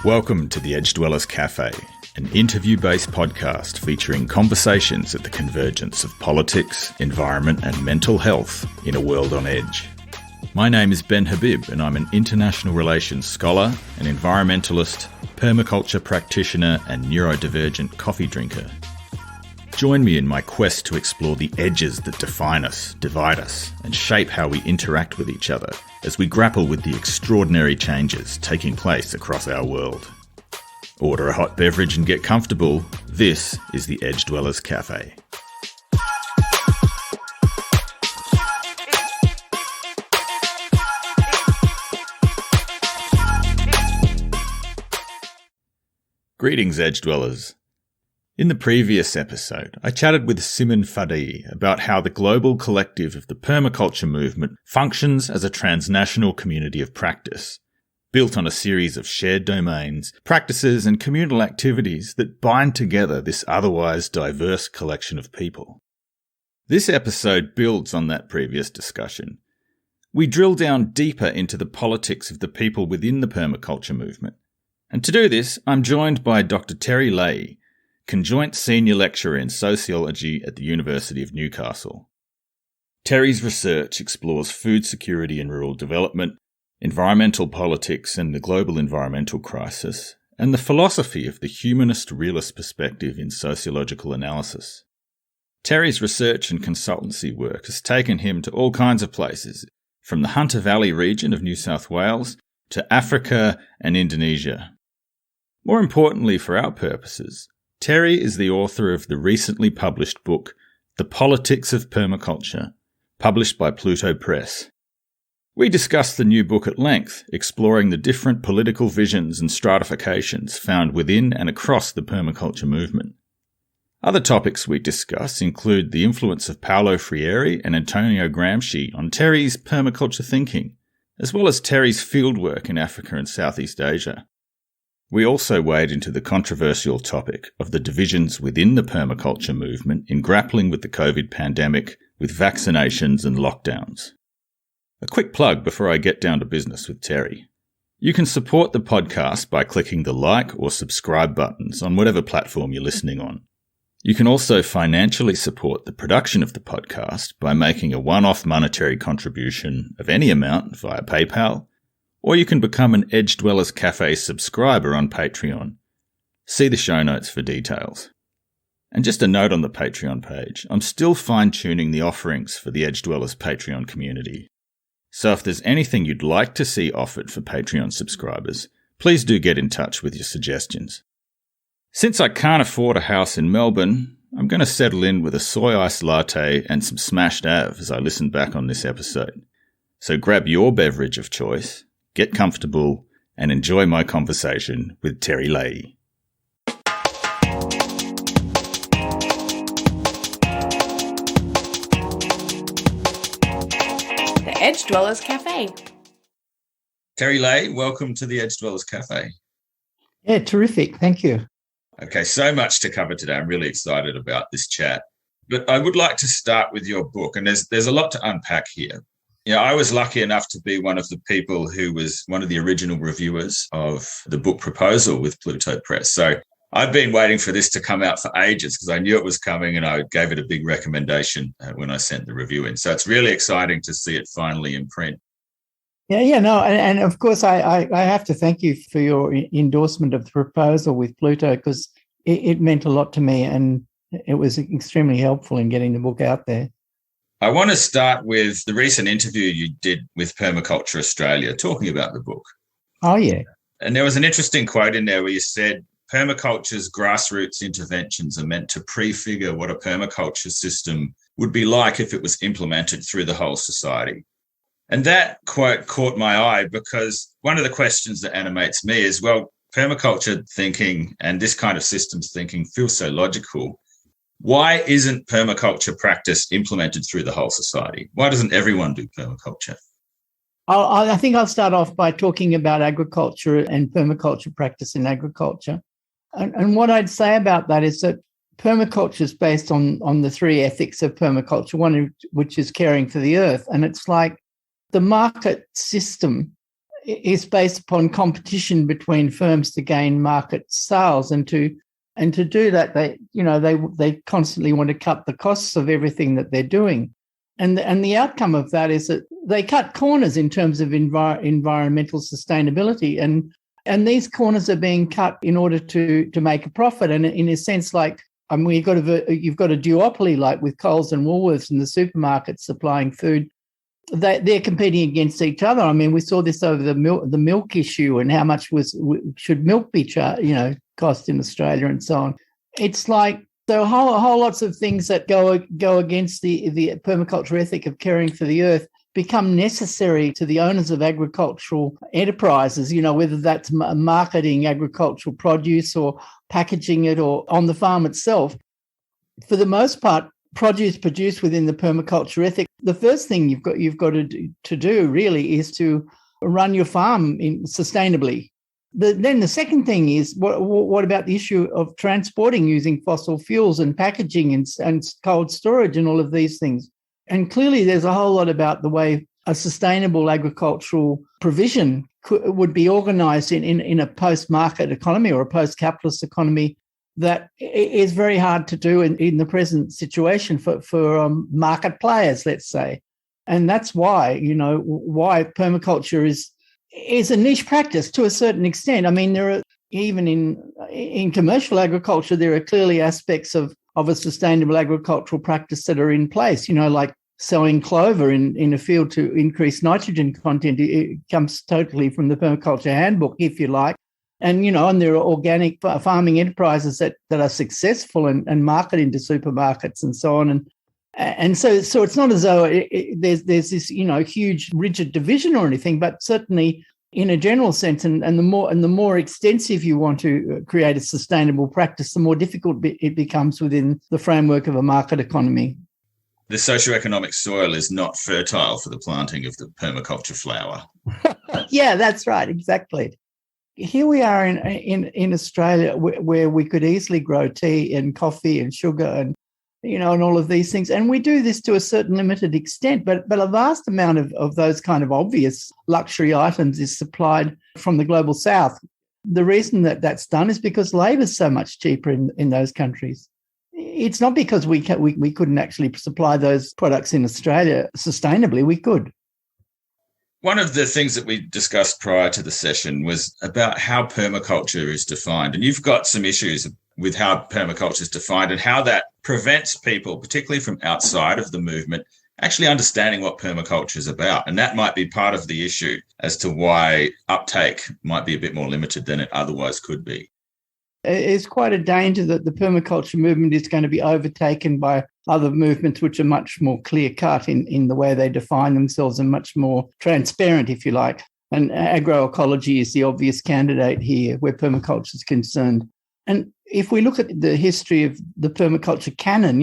Welcome to the Edge Dwellers Cafe, an interview-based podcast featuring conversations at the convergence of politics, environment and mental health in a world on edge. My name is Ben Habib and I'm an international relations scholar, an environmentalist, permaculture practitioner and neurodivergent coffee drinker. Join me in my quest to explore the edges that define us, divide us, and shape how we interact with each other as we grapple with the extraordinary changes taking place across our world. Order a hot beverage and get comfortable. This is the Edge Dwellers Cafe. Greetings, Edge Dwellers. In the previous episode, I chatted with Simon Fadi about how the global collective of the permaculture movement functions as a transnational community of practice, built on a series of shared domains, practices and communal activities that bind together this otherwise diverse collection of people. This episode builds on that previous discussion. We drill down deeper into the politics of the people within the permaculture movement. And to do this, I'm joined by Dr Terry Leahy, Conjoint Senior Lecturer in Sociology at the University of Newcastle. Terry's research explores food security and rural development, environmental politics and the global environmental crisis, and the philosophy of the humanist realist perspective in sociological analysis. Terry's research and consultancy work has taken him to all kinds of places, from the Hunter Valley region of New South Wales to Africa and Indonesia. More importantly for our purposes, Terry is the author of the recently published book, The Politics of Permaculture, published by Pluto Press. We discussed the new book at length, exploring the different political visions and stratifications found within and across the permaculture movement. Other topics we discuss include the influence of Paolo Freire and Antonio Gramsci on Terry's permaculture thinking, as well as Terry's fieldwork in Africa and Southeast Asia. We also wade into the controversial topic of the divisions within the permaculture movement in grappling with the COVID pandemic, with vaccinations and lockdowns. A quick plug before I get down to business with Terry. You can support the podcast by clicking the like or subscribe buttons on whatever platform you're listening on. You can also financially support the production of the podcast by making a one-off monetary contribution of any amount via PayPal, or you can become an Edge Dwellers Cafe subscriber on Patreon. See the show notes for details. And just a note on the Patreon page, I'm still fine-tuning the offerings for the Edge Dwellers Patreon community. So if there's anything you'd like to see offered for Patreon subscribers, please do get in touch with your suggestions. Since I can't afford a house in Melbourne, I'm going to settle in with a soy iced latte and some smashed Av as I listen back on this episode. So grab your beverage of choice, get comfortable, and enjoy my conversation with Terry Leahy. The Edge Dwellers Cafe. Terry Leahy, welcome to the Edge Dwellers Cafe. Yeah, terrific. Thank you. Okay, so much to cover today. I'm really excited about this chat. But I would like to start with your book, and there's a lot to unpack here. You know, I was lucky enough to be one of the people who was one of the original reviewers of the book proposal with Pluto Press. So I've been waiting for this to come out for ages because I knew it was coming and I gave it a big recommendation when I sent the review in. So it's really exciting to see it finally in print. And of course, I have to thank you for your endorsement of the proposal with Pluto because it meant a lot to me and it was extremely helpful in getting the book out there. I want to start with the recent interview you did with Permaculture Australia talking about the book. Oh, yeah. And there was an interesting quote in there where you said, permaculture's grassroots interventions are meant to prefigure what a permaculture system would be like if it was implemented through the whole society. And that quote caught my eye because one of the questions that animates me is, well, permaculture thinking and this kind of systems thinking feels so logical. Why isn't permaculture practice implemented through the whole society? Why doesn't everyone do permaculture? I think I'll start off by talking about agriculture and permaculture practice in agriculture. And what I'd say about that is that permaculture is based on the three ethics of permaculture, one which is caring for the earth. And it's like the market system is based upon competition between firms to gain market sales, and to do that, they constantly want to cut the costs of everything that they're doing, and the outcome of that is that they cut corners in terms of environmental sustainability, and these corners are being cut in order to make a profit, and in a sense, like, I mean, you've got a duopoly, like with Coles and Woolworths and the supermarkets supplying food. They're competing against each other. I mean, we saw this over the milk issue and how much should milk be cost in Australia and so on. It's like there are whole lots of things that go against the permaculture ethic of caring for the earth become necessary to the owners of agricultural enterprises, whether that's marketing agricultural produce or packaging it or on the farm itself. For the most part, produce produced within the permaculture ethic, the first thing you've got to do really is to run your farm sustainably. But then the second thing is, what about the issue of transporting using fossil fuels and packaging and cold storage and all of these things? And clearly there's a whole lot about the way a sustainable agricultural provision would be organised in a post-market economy or a post-capitalist economy that is very hard to do in the present situation for market players, let's say. And that's why, why permaculture is a niche practice to a certain extent. I mean, there are, even in commercial agriculture, there are clearly aspects of a sustainable agricultural practice that are in place, like sowing clover in a field to increase nitrogen content. It comes totally from the permaculture handbook, if you like. And, and there are organic farming enterprises that are successful and market into supermarkets and so on. And so it's not as though there's this, huge rigid division or anything, but certainly in a general sense, and the more extensive you want to create a sustainable practice, the more difficult it becomes within the framework of a market economy. The socioeconomic soil is not fertile for the planting of the permaculture flower. Yeah, that's right, exactly. Here we are in Australia where we could easily grow tea and coffee and sugar and all of these things. And we do this to a certain limited extent, but a vast amount of those kind of obvious luxury items is supplied from the global south. The reason that that's done is because labour is so much cheaper in those countries. It's not because we couldn't actually supply those products in Australia sustainably. We could. One of the things that we discussed prior to the session was about how permaculture is defined. And you've got some issues with how permaculture is defined and how that prevents people, particularly from outside of the movement, actually understanding what permaculture is about. And that might be part of the issue as to why uptake might be a bit more limited than it otherwise could be. It's quite a danger that the permaculture movement is going to be overtaken by other movements which are much more clear-cut in the way they define themselves and much more transparent, if you like. And agroecology is the obvious candidate here where permaculture is concerned. And if we look at the history of the permaculture canon,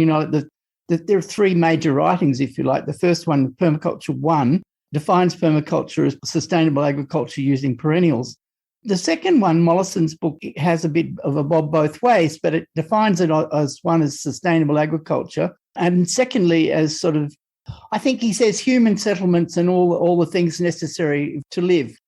there are three major writings, if you like. The first one, Permaculture 1, defines permaculture as sustainable agriculture using perennials. The second one, Mollison's book, has a bit of a bob both ways, but it defines it as one as sustainable agriculture, and secondly as sort of, I think he says, human settlements and all the things necessary to live.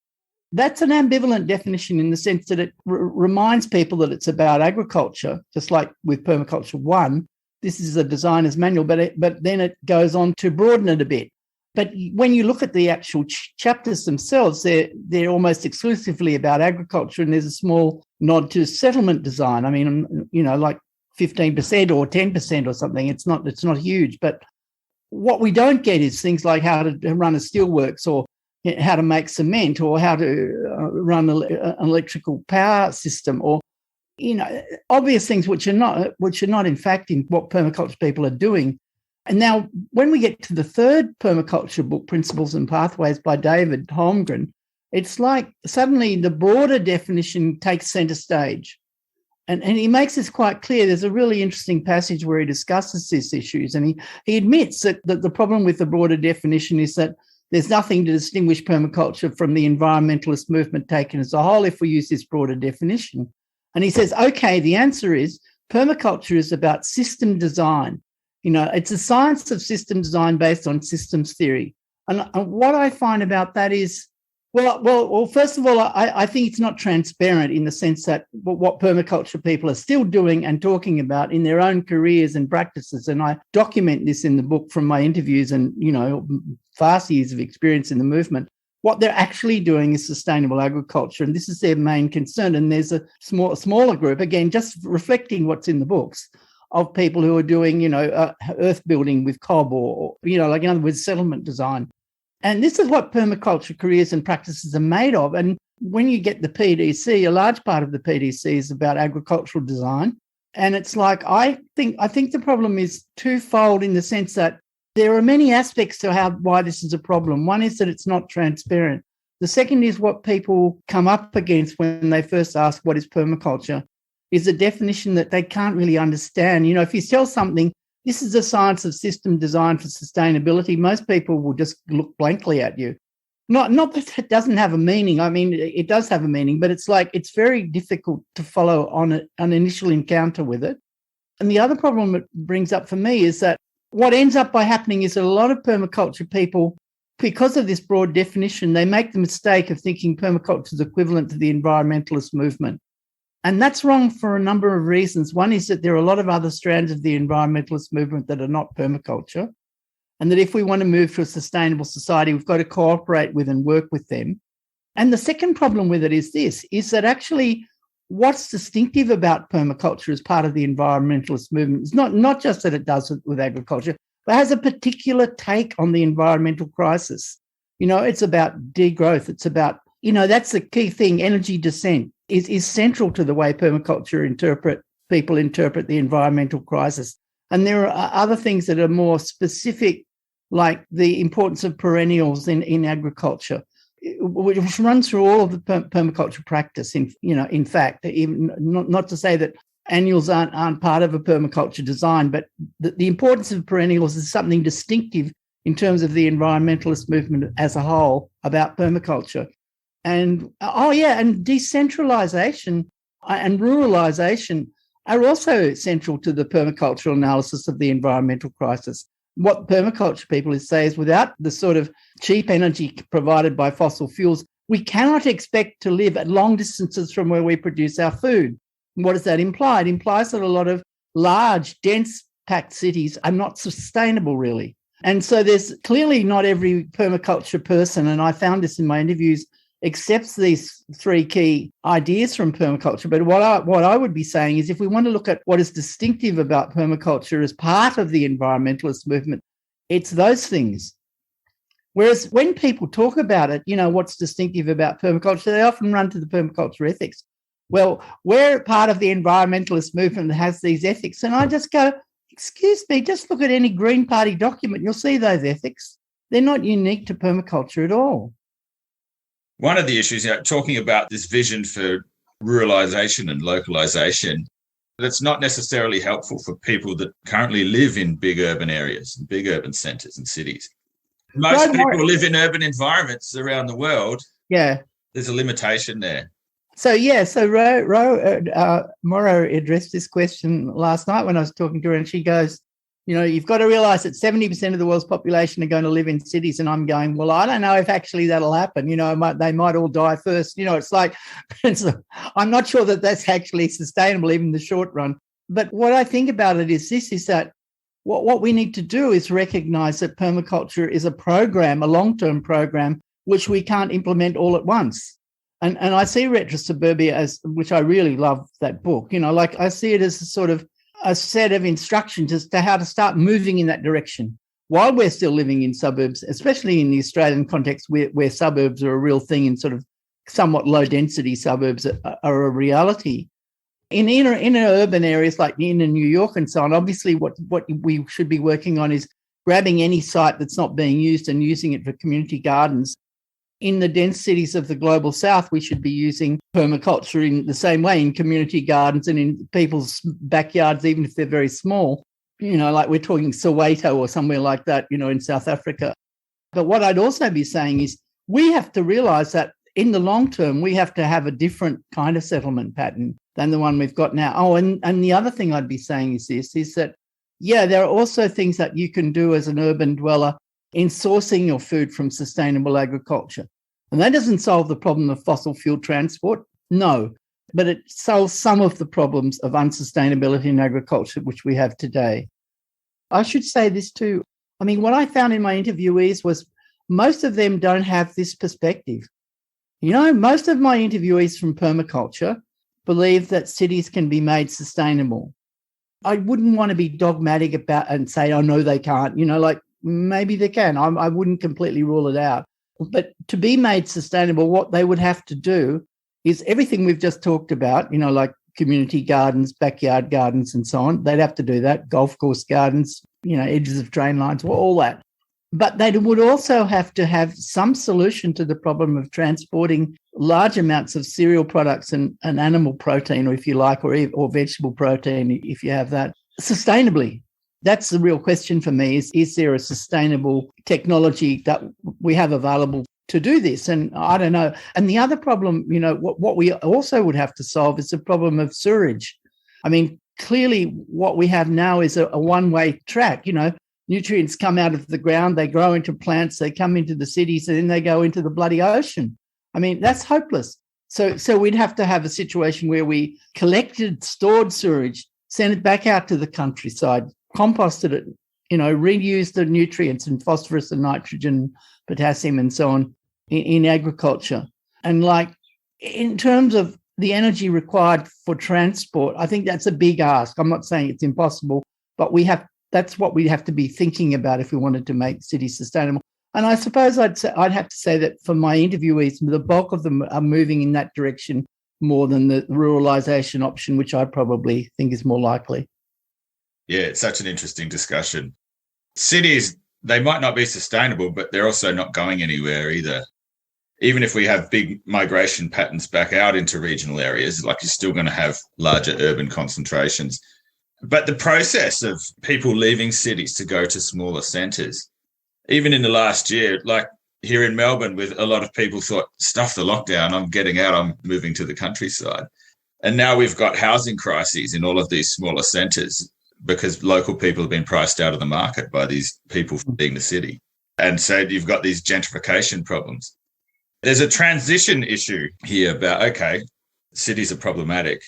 That's an ambivalent definition in the sense that it reminds people that it's about agriculture, just like with Permaculture 1. This is a designer's manual, but then it goes on to broaden it a bit. But when you look at the actual chapters themselves, they're almost exclusively about agriculture, and there's a small nod to settlement design. I mean, like 15% or 10% or something. It's not huge. But what we don't get is things like how to run a steelworks or how to make cement or how to run an electrical power system or, obvious things which are not in fact in what permaculture people are doing. And now when we get to the third permaculture book, Principles and Pathways by David Holmgren, it's like suddenly the broader definition takes centre stage. And he makes this quite clear. There's a really interesting passage where he discusses these issues, and he admits that the problem with the broader definition is that there's nothing to distinguish permaculture from the environmentalist movement taken as a whole if we use this broader definition. And he says, okay, the answer is permaculture is about system design. It's a science of system design based on systems theory. And what I find about that is Well. First of all, I think it's not transparent in the sense that what permaculture people are still doing and talking about in their own careers and practices, and I document this in the book from my interviews and vast years of experience in the movement. What they're actually doing is sustainable agriculture, and this is their main concern. And there's a smaller group, again, just reflecting what's in the books, of people who are doing, earth building with cob or like in other words, settlement design. And this is what permaculture careers and practices are made of. And when you get the PDC, a large part of the PDC is about agricultural design. And it's like, I think the problem is twofold in the sense that there are many aspects to why this is a problem. One is that it's not transparent. The second is what people come up against when they first ask what is permaculture is a definition that they can't really understand. If you tell something, this is a science of system design for sustainability, most people will just look blankly at you. Not that it doesn't have a meaning. I mean, it does have a meaning, but it's like it's very difficult to follow on an initial encounter with it. And the other problem it brings up for me is that what ends up by happening is that a lot of permaculture people, because of this broad definition, they make the mistake of thinking permaculture is equivalent to the environmentalist movement. And that's wrong for a number of reasons. One is that there are a lot of other strands of the environmentalist movement that are not permaculture, and that if we want to move to a sustainable society, we've got to cooperate with and work with them. And the second problem with it is that actually what's distinctive about permaculture as part of the environmentalist movement is not just that it does it with agriculture, but has a particular take on the environmental crisis. It's about degrowth. It's about, that's the key thing. Energy descent is central to the way permaculture people interpret the environmental crisis. And there are other things that are more specific, like the importance of perennials in agriculture, which runs through all of the permaculture practice. In fact, even not to say that annuals aren't part of a permaculture design, but the importance of perennials is something distinctive in terms of the environmentalist movement as a whole about permaculture. And and decentralization and ruralization are also central to the permacultural analysis of the environmental crisis. What permaculture people say is without the sort of cheap energy provided by fossil fuels, we cannot expect to live at long distances from where we produce our food. And what does that imply? It implies that a lot of large, dense packed cities are not sustainable, really. And so there's clearly not every permaculture person, and I found this in my interviews, accepts these three key ideas from permaculture. But what I would be saying is if we want to look at what is distinctive about permaculture as part of the environmentalist movement, it's those things. Whereas when people talk about it, what's distinctive about permaculture, they often run to the permaculture ethics. Well, we're part of the environmentalist movement that has these ethics. And I just go, excuse me, just look at any Green Party document. You'll see those ethics. They're not unique to permaculture at all. One of the issues, talking about this vision for ruralization and localization, that's not necessarily helpful for people that currently live in big urban areas, big urban centres and cities. Most people live in urban environments around the world. Yeah. There's a limitation there. So Morrow addressed this question last night when I was talking to her, and she goes, you've got to realise that 70% of the world's population are going to live in cities. And I'm going, well, I don't know if actually that'll happen. They might all die first. It's like, I'm not sure that that's actually sustainable, even in the short run. But what I think about it is that what we need to do is recognise that permaculture is a program, a long-term program, which we can't implement all at once. And I see Retrosuburbia as, which I really love that book, I see it as a sort of a set of instructions as to how to start moving in that direction while we're still living in suburbs, especially in the Australian context where suburbs are a real thing and sort of somewhat low density suburbs are a reality. In inner urban areas like inner New York and so on, obviously what we should be working on is grabbing any site that's not being used and using it for community gardens. In the dense cities of the global south, we should be using permaculture in the same way in community gardens and in people's backyards, even if they're very small, like we're talking Soweto or somewhere like that, in South Africa. But what I'd also be saying is we have to realise that in the long term, we have to have a different kind of settlement pattern than the one we've got now. Oh, and the other thing I'd be saying is that, there are also things that you can do as an urban dweller in sourcing your food from sustainable agriculture. And that doesn't solve the problem of fossil fuel transport, no, but it solves some of the problems of unsustainability in agriculture, which we have today. I should say this too. I mean, what I found in my interviewees was most of them don't have this perspective. You know, most of my interviewees from permaculture believe that cities can be made sustainable. I wouldn't want to be dogmatic about and say, oh, no, they can't. You know, like maybe they can. I wouldn't completely rule it out. But to be made sustainable, what they would have to do is everything we've just talked about, you know, like community gardens, backyard gardens and so on. They'd have to do that, golf course gardens, you know, edges of train lines, all that. But they would also have to have some solution to the problem of transporting large amounts of cereal products and animal protein, or if you like, or vegetable protein, if you have that, sustainably. That's the real question for me, is there a sustainable technology that we have available to do this? And I don't know. And the other problem, you know, what we also would have to solve is the problem of sewerage. I mean, clearly what we have now is a one-way track, you know. Nutrients come out of the ground, they grow into plants, they come into the cities, and then they go into the bloody ocean. I mean, that's hopeless. So we'd have to have a situation where we collected, stored sewage, sent it back out to the countryside, composted it, you know, reused the nutrients and phosphorus and nitrogen, potassium and so on in agriculture. And like in terms of the energy required for transport, I think that's a big ask. I'm not saying it's impossible, but that's what we have to be thinking about if we wanted to make cities sustainable. And I suppose I'd have to say that for my interviewees, the bulk of them are moving in that direction more than the ruralisation option, which I probably think is more likely. Yeah, it's such an interesting discussion. Cities, they might not be sustainable, but they're also not going anywhere either. Even if we have big migration patterns back out into regional areas, like you're still going to have larger urban concentrations. But the process of people leaving cities to go to smaller centres, even in the last year, like here in Melbourne, with a lot of people thought, stuff the lockdown, I'm getting out, I'm moving to the countryside. And now we've got housing crises in all of these smaller centres because local people have been priced out of the market by these people fleeing the city. And so you've got these gentrification problems. There's a transition issue here about, okay, cities are problematic,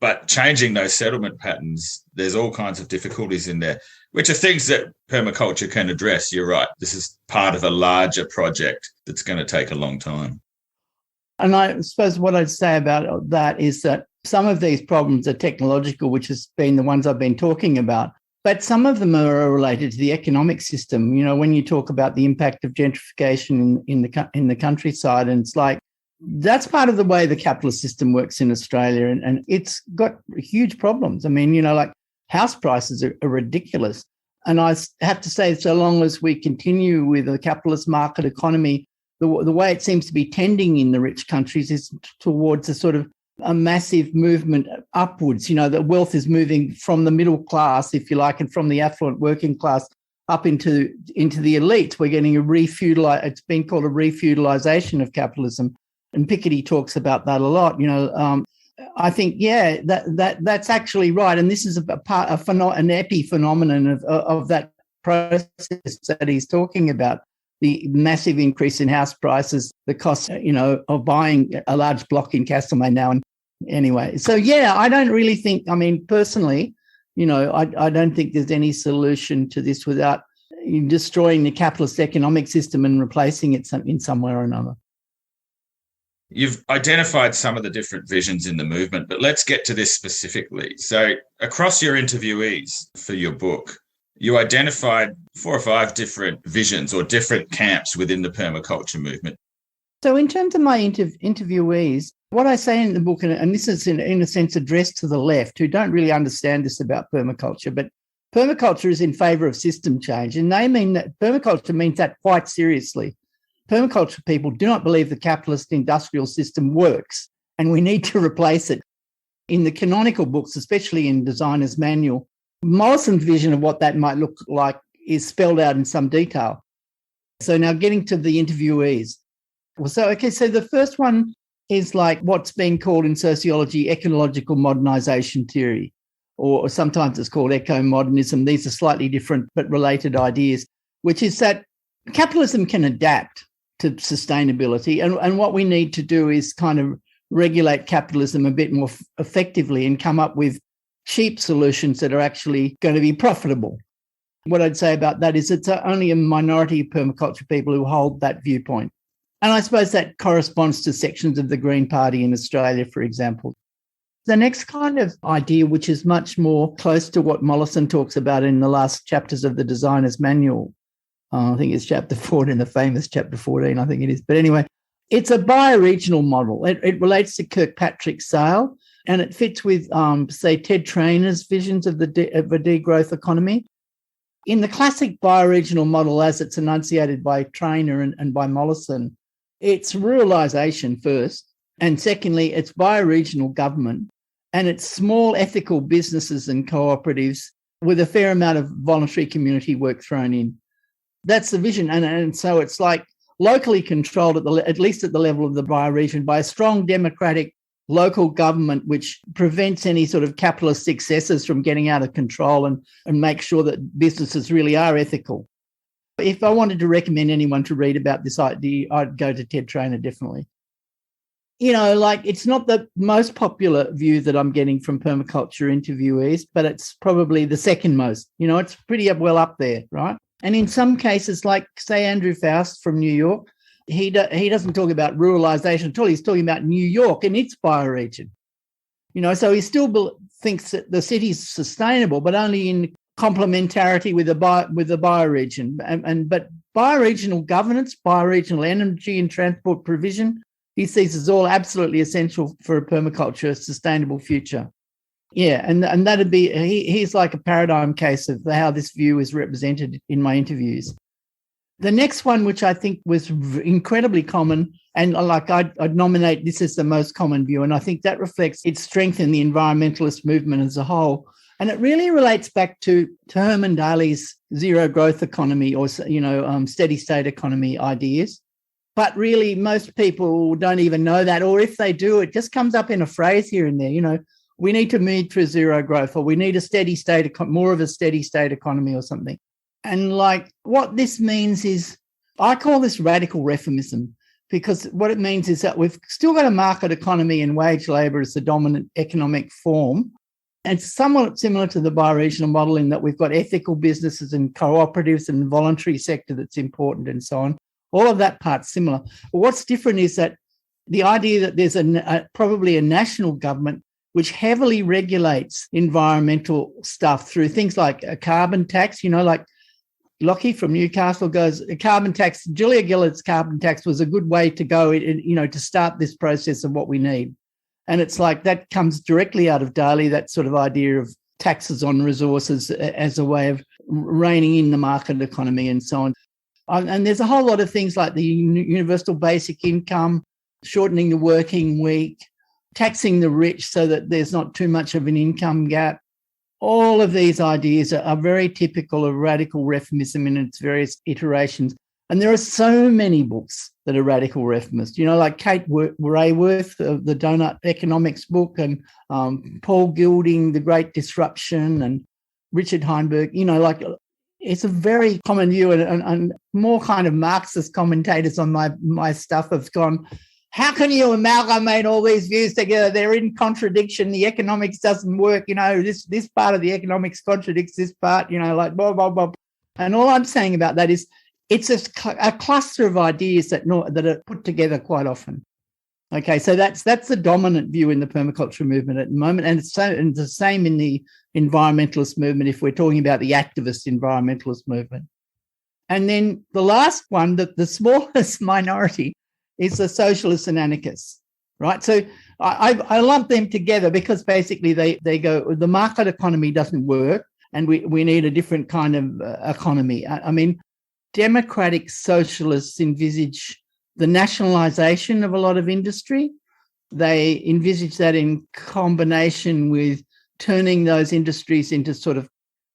but changing those settlement patterns, there's all kinds of difficulties in there, which are things that permaculture can address. You're right. This is part of a larger project that's going to take a long time. And I suppose what I'd say about that is that some of these problems are technological, which has been the ones I've been talking about, but some of them are related to the economic system. You know, when you talk about the impact of gentrification in the countryside, and it's like, that's part of the way the capitalist system works in Australia, and it's got huge problems. I mean, you know, like house prices are ridiculous. And I have to say, so long as we continue with a capitalist market economy, the way it seems to be tending in the rich countries is towards a sort of a massive movement upwards. You know, that wealth is moving from the middle class, if you like, and from the affluent working class up into the elites. We're getting it's been called a re-feudalisation of capitalism. And Piketty talks about that a lot. You know, I think, yeah, that's actually right. And this is an epiphenomenon of that process that he's talking about, the massive increase in house prices, the cost, you know, of buying a large block in Castlemaine now. And anyway, so, yeah, I don't really think, I mean, personally, you know, I don't think there's any solution to this without destroying the capitalist economic system and replacing it in some way or another. You've identified some of the different visions in the movement, but let's get to this specifically. So across your interviewees for your book, you identified 4 or 5 different visions or different camps within the permaculture movement. So in terms of my interviewees, what I say in the book, and this is in a sense addressed to the left, who don't really understand this about permaculture, but permaculture is in favour of system change, and they mean that permaculture means that quite seriously. Permaculture people do not believe the capitalist industrial system works, and we need to replace it. In the canonical books, especially in Designer's Manual, Morrison's vision of what that might look like is spelled out in some detail. So now getting to the interviewees. So the first one is like what's being called in sociology ecological modernisation theory, or sometimes it's called eco-modernism. These are slightly different but related ideas, which is that capitalism can adapt to sustainability. And what we need to do is kind of regulate capitalism a bit more effectively and come up with cheap solutions that are actually going to be profitable. What I'd say about that is it's only a minority of permaculture people who hold that viewpoint. And I suppose that corresponds to sections of the Green Party in Australia, for example. The next kind of idea, which is much more close to what Mollison talks about in the last chapters of the Designer's Manual, I think it's chapter 14, the famous chapter 14, I think it is. But anyway, it's a bioregional model. It relates to Kirkpatrick's Sale, and it fits with, say, Ted Trainor's visions of a degrowth economy. In the classic bioregional model, as it's enunciated by Trainor and by Mollison, it's ruralisation first, and secondly, it's bioregional government, and it's small ethical businesses and cooperatives with a fair amount of voluntary community work thrown in. That's the vision. And so it's like locally controlled, at least at the level of the bioregion, by a strong democratic local government which prevents any sort of capitalist excesses from getting out of control and make sure that businesses really are ethical. If I wanted to recommend anyone to read about this idea, I'd go to Ted Trainor, definitely. You know, like, it's not the most popular view that I'm getting from permaculture interviewees, but it's probably the second most. You know, it's pretty well up there, right? And in some cases, like, say, Andrew Faust from New York, he doesn't talk about ruralisation at all. He's talking about New York and its bioregion. You know, so he still thinks that the city's sustainable, but only in complementarity with the bioregion. But bioregional governance, bioregional energy and transport provision, he sees as all absolutely essential for a permaculture sustainable future. Yeah, and that'd be, he's like a paradigm case of how this view is represented in my interviews. The next one, which I think was incredibly common, and like I'd nominate this as the most common view, and I think that reflects its strength in the environmentalist movement as a whole. And it really relates back to Herman Daly's zero growth economy or, steady state economy ideas. But really, most people don't even know that, or if they do, it just comes up in a phrase here and there. You know, we need to move to zero growth, or we need a steady state, more of a steady state economy or something. And like, what this means is, I call this radical reformism, because what it means is that we've still got a market economy and wage labour as the dominant economic form. And it's somewhat similar to the bioregional model in that we've got ethical businesses and cooperatives and voluntary sector that's important and so on. All of that part's similar. But what's different is that the idea that there's probably a national government which heavily regulates environmental stuff through things like a carbon tax, like Lockie from Newcastle goes, a carbon tax, Julia Gillard's carbon tax was a good way to go, to start this process of what we need. And it's like that comes directly out of Daly, that sort of idea of taxes on resources as a way of reining in the market economy and so on. And there's a whole lot of things like the universal basic income, shortening the working week, taxing the rich so that there's not too much of an income gap. All of these ideas are very typical of radical reformism in its various iterations. And there are so many books that are radical reformist, like Kate Raworth, the Donut Economics book, and Paul Gilding, The Great Disruption, and Richard Heinberg, it's a very common view, and more kind of Marxist commentators on my stuff have gone, how can you amalgamate all these views together? They're in contradiction. The economics doesn't work. This part of the economics contradicts this part, like blah, blah, blah. And all I'm saying about that is it's a cluster of ideas that are put together quite often. Okay, so that's the dominant view in the permaculture movement at the moment, and it's the same in the environmentalist movement if we're talking about the activist environmentalist movement. And then the last one, the smallest minority, is the socialists and anarchists, right? So I lump them together because basically they go, the market economy doesn't work and we need a different kind of economy. I mean, democratic socialists envisage the nationalisation of a lot of industry. They envisage that in combination with turning those industries into sort of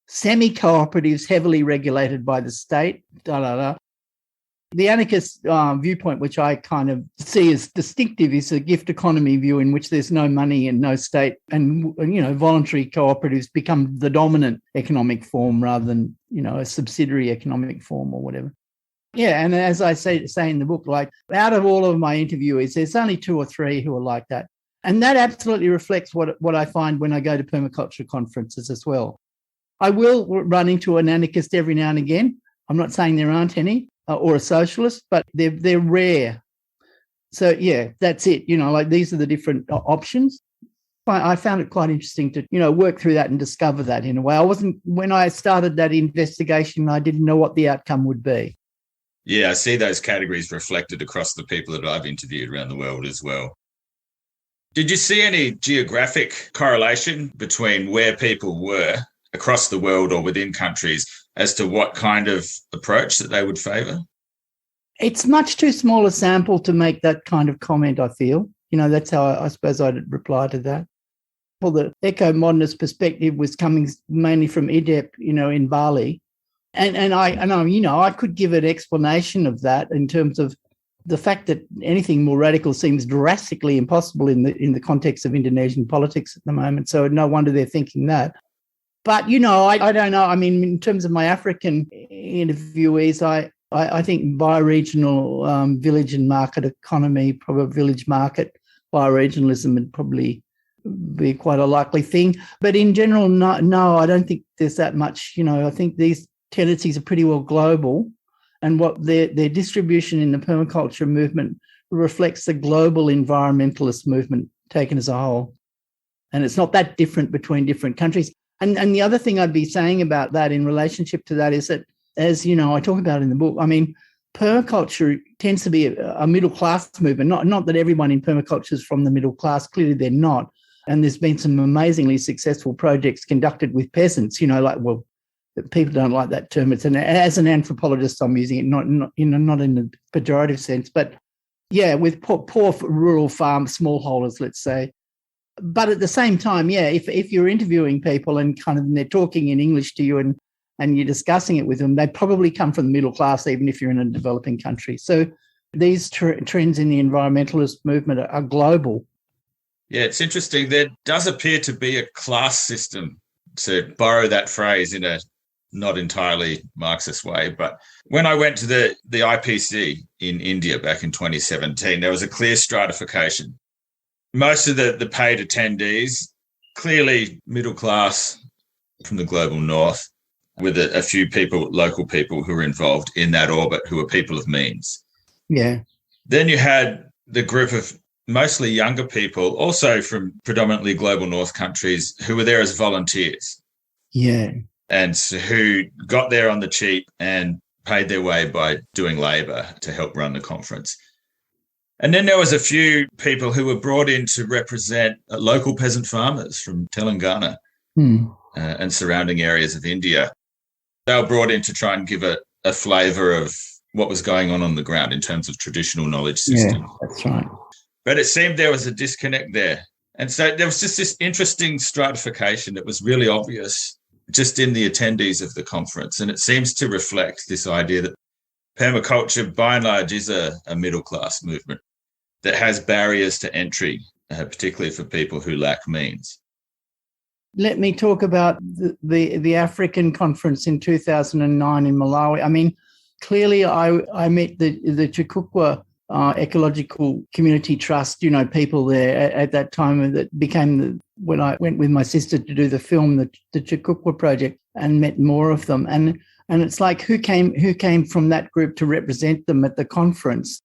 semi-cooperatives heavily regulated by the state, The anarchist viewpoint, which I kind of see as distinctive, is a gift economy view in which there's no money and no state, and voluntary cooperatives become the dominant economic form rather than a subsidiary economic form or whatever. Yeah, and as I say in the book, like out of all of my interviewees, there's only 2 or 3 who are like that. And that absolutely reflects what I find when I go to permaculture conferences as well. I will run into an anarchist every now and again. I'm not saying there aren't any, or a socialist, but they're rare. So, yeah, that's it. Like these are the different options. I found it quite interesting to, work through that and discover that in a way. When I started that investigation, I didn't know what the outcome would be. Yeah, I see those categories reflected across the people that I've interviewed around the world as well. Did you see any geographic correlation between where people were across the world or within countries as to what kind of approach that they would favour? It's much too small a sample to make that kind of comment, I feel. That's how I suppose I'd reply to that. Well, the eco-modernist perspective was coming mainly from IDEP, in Bali. And I could give an explanation of that in terms of the fact that anything more radical seems drastically impossible in the context of Indonesian politics at the moment. So no wonder they're thinking that. But, I don't know. I mean, in terms of my African interviewees, I think bioregional village and market economy, probably village market bioregionalism would probably be quite a likely thing. But in general, no, I don't think there's that much. I think these tendencies are pretty well global, and what their distribution in the permaculture movement reflects the global environmentalist movement taken as a whole. And it's not that different between different countries. And the other thing I'd be saying about that in relationship to that is that, as I talk about in the book, I mean, permaculture tends to be a middle-class movement. Not that everyone in permaculture is from the middle class. Clearly they're not. And there's been some amazingly successful projects conducted with peasants, people don't like that term. It's as an anthropologist, I'm using it, not in the pejorative sense, but yeah, with poor rural farm smallholders, let's say. But at the same time, yeah, if you're interviewing people and kind of they're talking in English to you and you're discussing it with them, they probably come from the middle class, even if you're in a developing country. So these trends in the environmentalist movement are global. Yeah, it's interesting. There does appear to be a class system, to borrow that phrase in a not entirely Marxist way. But when I went to the IPC in India back in 2017, there was a clear stratification. Most of the paid attendees, clearly middle class from the global north, with a few local people who were involved in that orbit who were people of means. Yeah. Then you had the group of mostly younger people, also from predominantly global north countries, who were there as volunteers. Yeah. And who got there on the cheap and paid their way by doing labour to help run the conference. And then there was a few people who were brought in to represent local peasant farmers from Telangana and surrounding areas of India. They were brought in to try and give a flavour of what was going on the ground in terms of traditional knowledge systems. Yeah, that's right. But it seemed there was a disconnect there. And so there was just this interesting stratification that was really obvious just in the attendees of the conference. And it seems to reflect this idea that permaculture, by and large, is a middle-class movement that has barriers to entry, particularly for people who lack means. Let me talk about the African conference in 2009 in Malawi. I mean, clearly I met the Chikukwa Ecological Community Trust, people there at that time that became when I went with my sister to do the film, the Chikukwa project, and met more of them. And it's like who came from that group to represent them at the conference.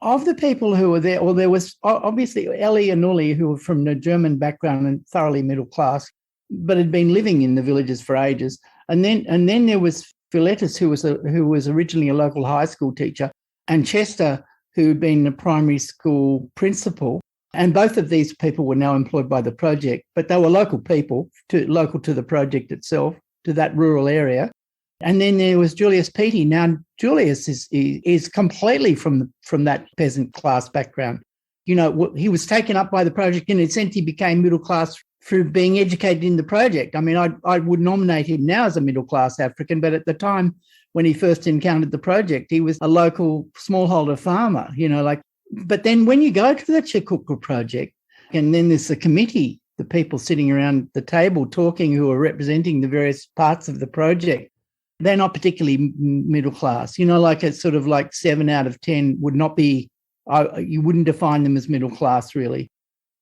Of the people who were there, there was obviously Ellie and Uli, who were from a German background and thoroughly middle class, but had been living in the villages for ages. And then there was Philetus, who was originally a local high school teacher, and Chester, who had been a primary school principal. And both of these people were now employed by the project, but they were local people, local to the project itself, to that rural area. And then there was Julius Petey. Now, Julius is completely from that peasant class background. He was taken up by the project, and in a sense he became middle class through being educated in the project. I mean, I would nominate him now as a middle class African, but at the time when he first encountered the project, he was a local smallholder farmer, But then when you go to the Chikukwa project, and then there's the committee, the people sitting around the table talking who are representing the various parts of the project, they're not particularly middle class. Like it's sort of like 7 out of 10 would not be, you wouldn't define them as middle class really.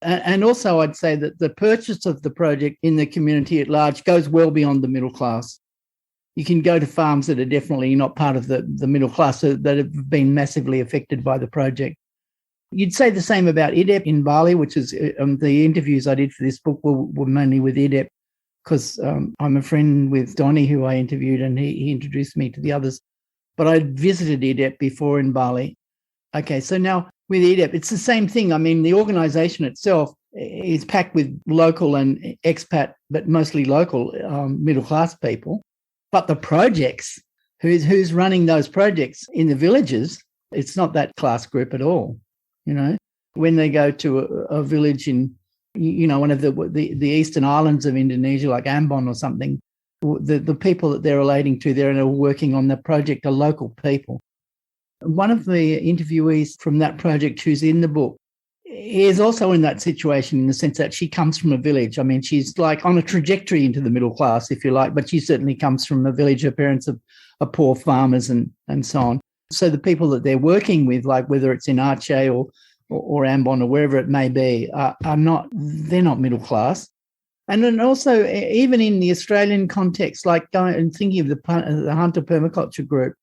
And also I'd say that the purchase of the project in the community at large goes well beyond the middle class. You can go to farms that are definitely not part of the middle class that have been massively affected by the project. You'd say the same about IDEP in Bali, which is the interviews I did for this book were mainly with IDEP because I'm a friend with Donnie who I interviewed and he introduced me to the others. But I'd visited IDEP before in Bali. Okay, so now with IDEP, it's the same thing. I mean, the organisation itself is packed with local and expat, but mostly local middle-class people. But the projects, who's running those projects in the villages, it's not that class group at all. When they go to a village in, one of the eastern islands of Indonesia, like Ambon or something, the people that they're relating to there and are working on the project are local people. One of the interviewees from that project who's in the book is also in that situation in the sense that she comes from a village. I mean, she's like on a trajectory into the middle class, if you like, but she certainly comes from a village. Her parents are poor farmers and so on. So the people that they're working with, like whether it's in Aceh or Ambon or wherever it may be, they're not middle class. And then also, even in the Australian context, like going and thinking of the Hunter Permaculture Group,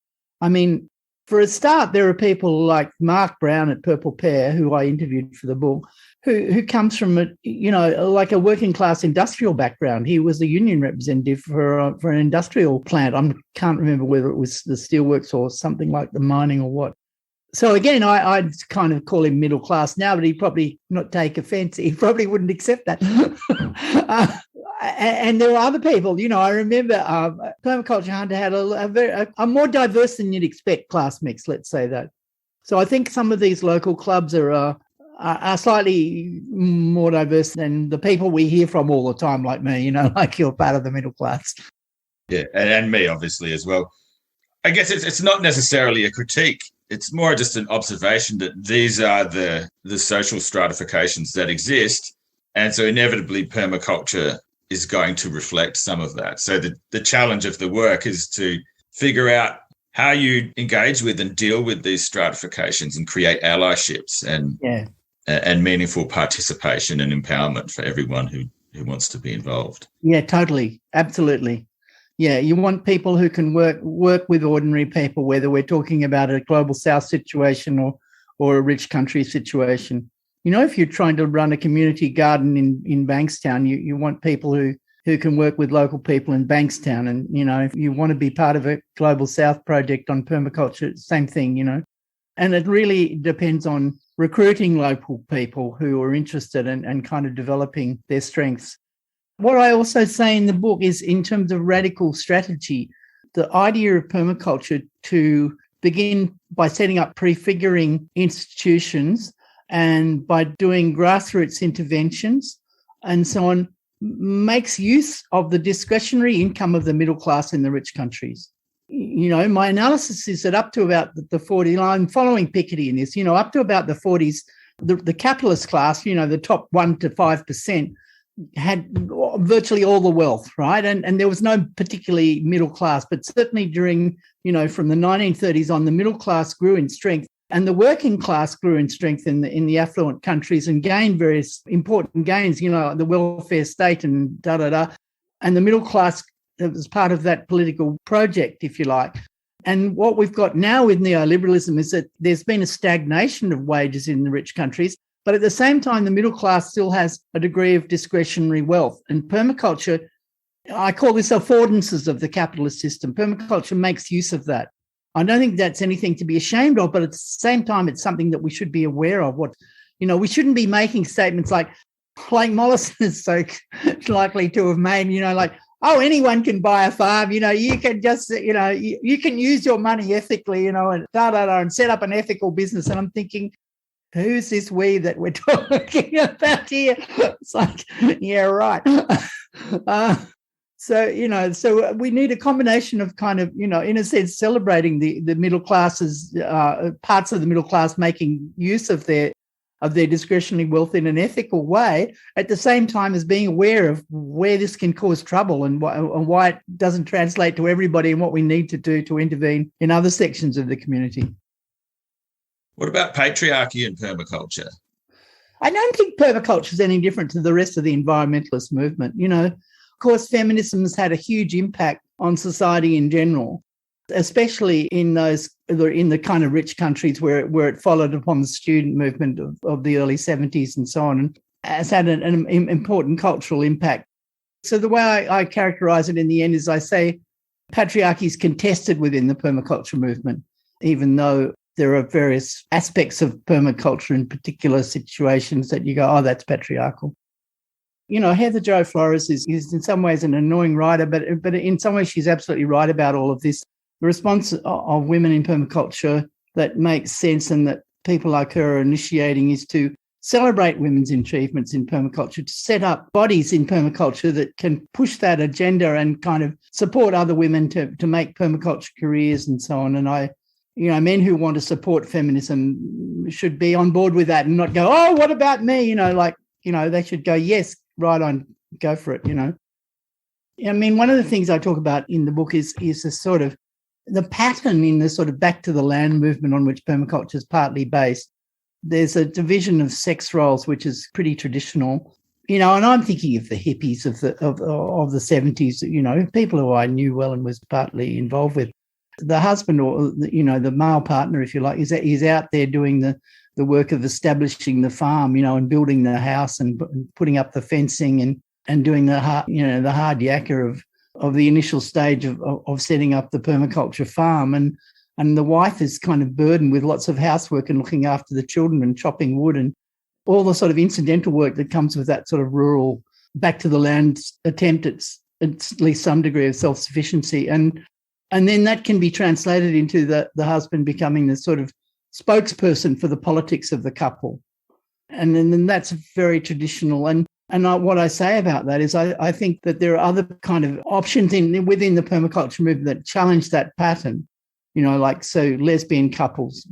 I mean, for a start, there are people like Mark Brown at Purple Pear, who I interviewed for the book, who comes from like a working class industrial background. He was a union representative for an industrial plant. I can't remember whether it was the steelworks or something like the mining or what. So again, I'd kind of call him middle class now, but he'd probably not take offence. He probably wouldn't accept that. And there were other people, I remember Permaculture Hunter had a more diverse than you'd expect class mix, let's say that. So I think some of these local clubs are slightly more diverse than the people we hear from all the time, like me, like you're part of the middle class. Yeah, and me, obviously, as well. I guess it's not necessarily a critique. It's more just an observation that these are the social stratifications that exist. And so inevitably permaculture is going to reflect some of that. So the challenge of the work is to figure out how you engage with and deal with these stratifications and create allyships and meaningful participation and empowerment for everyone who wants to be involved. Yeah, totally. Absolutely. Yeah, you want people who can work with ordinary people, whether we're talking about a global south situation or a rich country situation. If you're trying to run a community garden in Bankstown, you want people who can work with local people in Bankstown. And, if you want to be part of a global south project on permaculture, same thing, And it really depends on recruiting local people who are interested and kind of developing their strengths. What I also say in the book is in terms of radical strategy, the idea of permaculture to begin by setting up prefiguring institutions and by doing grassroots interventions and so on, makes use of the discretionary income of the middle class in the rich countries. My analysis is that up to about the 40s, I'm following Piketty in this, up to about the 40s, the capitalist class, the top 1% to 5%, had virtually all the wealth, right? And there was no particularly middle class, but certainly during, from the 1930s on, the middle class grew in strength. And the working class grew in strength in the affluent countries and gained various important gains, the welfare state and da-da-da. And the middle class was part of that political project, if you like. And what we've got now with neoliberalism is that there's been a stagnation of wages in the rich countries, but at the same time, the middle class still has a degree of discretionary wealth. And permaculture, I call this affordances of the capitalist system. Permaculture makes use of that. I don't think that's anything to be ashamed of, but at the same time, it's something that we should be aware of. We shouldn't be making statements like Mollison is so likely to have made, like, oh, anyone can buy a farm, you can just, you can use your money ethically, and and set up an ethical business. And I'm thinking, who's this we that we're talking about here? It's like, yeah, right. So we need a combination of kind of, in a sense, celebrating the middle classes, parts of the middle class making use of their of their discretionary wealth in an ethical way, at the same time as being aware of where this can cause trouble and why it doesn't translate to everybody and what we need to do to intervene in other sections of the community. What about patriarchy and permaculture? I don't think permaculture is any different to the rest of the environmentalist movement. Of course, feminism has had a huge impact on society in general, especially in the kind of rich countries where it followed upon the student movement of the early 70s and so on, and has had an important cultural impact. So the way I characterise it in the end is I say patriarchy is contested within the permaculture movement, even though there are various aspects of permaculture in particular situations that you go, oh, that's patriarchal. Heather Jo Flores is in some ways an annoying writer, but in some ways she's absolutely right about all of this. The response of women in permaculture that makes sense and that people like her are initiating is to celebrate women's achievements in permaculture, to set up bodies in permaculture that can push that agenda and kind of support other women to make permaculture careers and so on. And men who want to support feminism should be on board with that and not go, oh, what about me? They should go, yes, right on, go for it, one of the things I talk about in the book is a sort of the pattern in the sort of back to the land movement on which permaculture is partly based. There's a division of sex roles, which is pretty traditional, and I'm thinking of the hippies of the 70s, people who I knew well and was partly involved with. The husband or, the male partner, if you like, is out there doing the work of establishing the farm, and building the house and putting up the fencing and doing the hard yakka of the initial stage of setting up the permaculture farm. And the wife is kind of burdened with lots of housework and looking after the children and chopping wood and all the sort of incidental work that comes with that sort of rural back to the land attempt at least some degree of self-sufficiency. And then that can be translated into the husband becoming the sort of spokesperson for the politics of the couple. And then that's very traditional. And what I say about that is I think that there are other kind of options within the permaculture movement that challenge that pattern, so lesbian couples,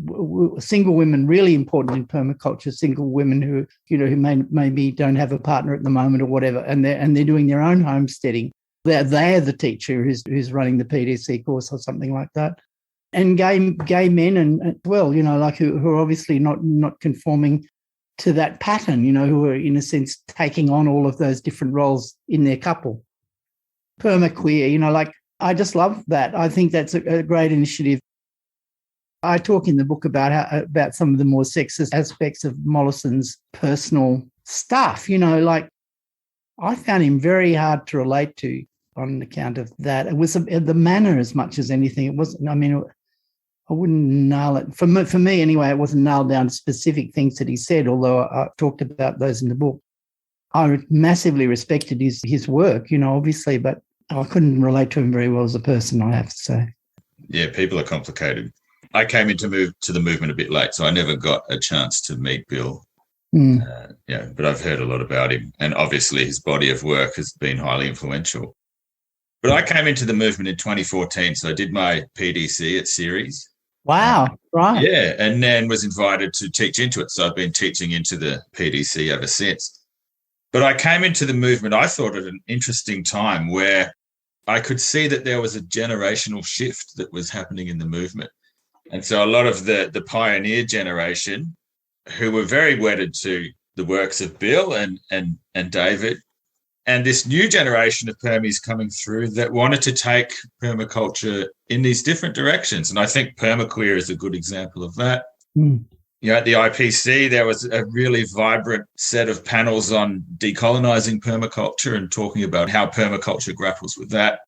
single women, really important in permaculture, single women who maybe don't have a partner at the moment or whatever, and they're doing their own homesteading. They're the teacher who's running the PDC course or something like that. And gay men and who are obviously not conforming to that pattern, who are in a sense taking on all of those different roles in their couple. Permaqueer, I just love that. I think that's a great initiative. I talk in the book about some of the more sexist aspects of Mollison's personal stuff. I found him very hard to relate to on account of that. It was the manner as much as anything. It wasn't, I wouldn't nail it. For me anyway, it wasn't nailed down to specific things that he said, although I talked about those in the book. I massively respected his work, obviously, but I couldn't relate to him very well as a person, I have to say. Yeah, people are complicated. I came to the movement a bit late, so I never got a chance to meet Bill. But I've heard a lot about him, and obviously his body of work has been highly influential. But I came into the movement in 2014, so I did my PDC at Ceres. Wow, right. Yeah, and then was invited to teach into it, so I've been teaching into the PDC ever since. But I came into the movement, I thought, at an interesting time where I could see that there was a generational shift that was happening in the movement. And so a lot of the pioneer generation who were very wedded to the works of Bill and David, and this new generation of permies coming through that wanted to take permaculture in these different directions. And I think permaqueer is a good example of that. At the IPC, there was a really vibrant set of panels on decolonizing permaculture and talking about how permaculture grapples with that.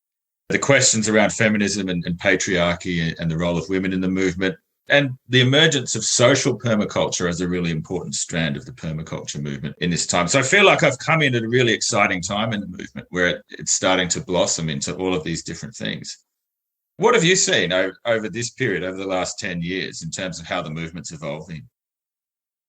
The questions around feminism and patriarchy and the role of women in the movement, and the emergence of social permaculture as a really important strand of the permaculture movement in this time. So I feel like I've come in at a really exciting time in the movement where it's starting to blossom into all of these different things. What have you seen over this period, over the last 10 years, in terms of how the movement's evolving?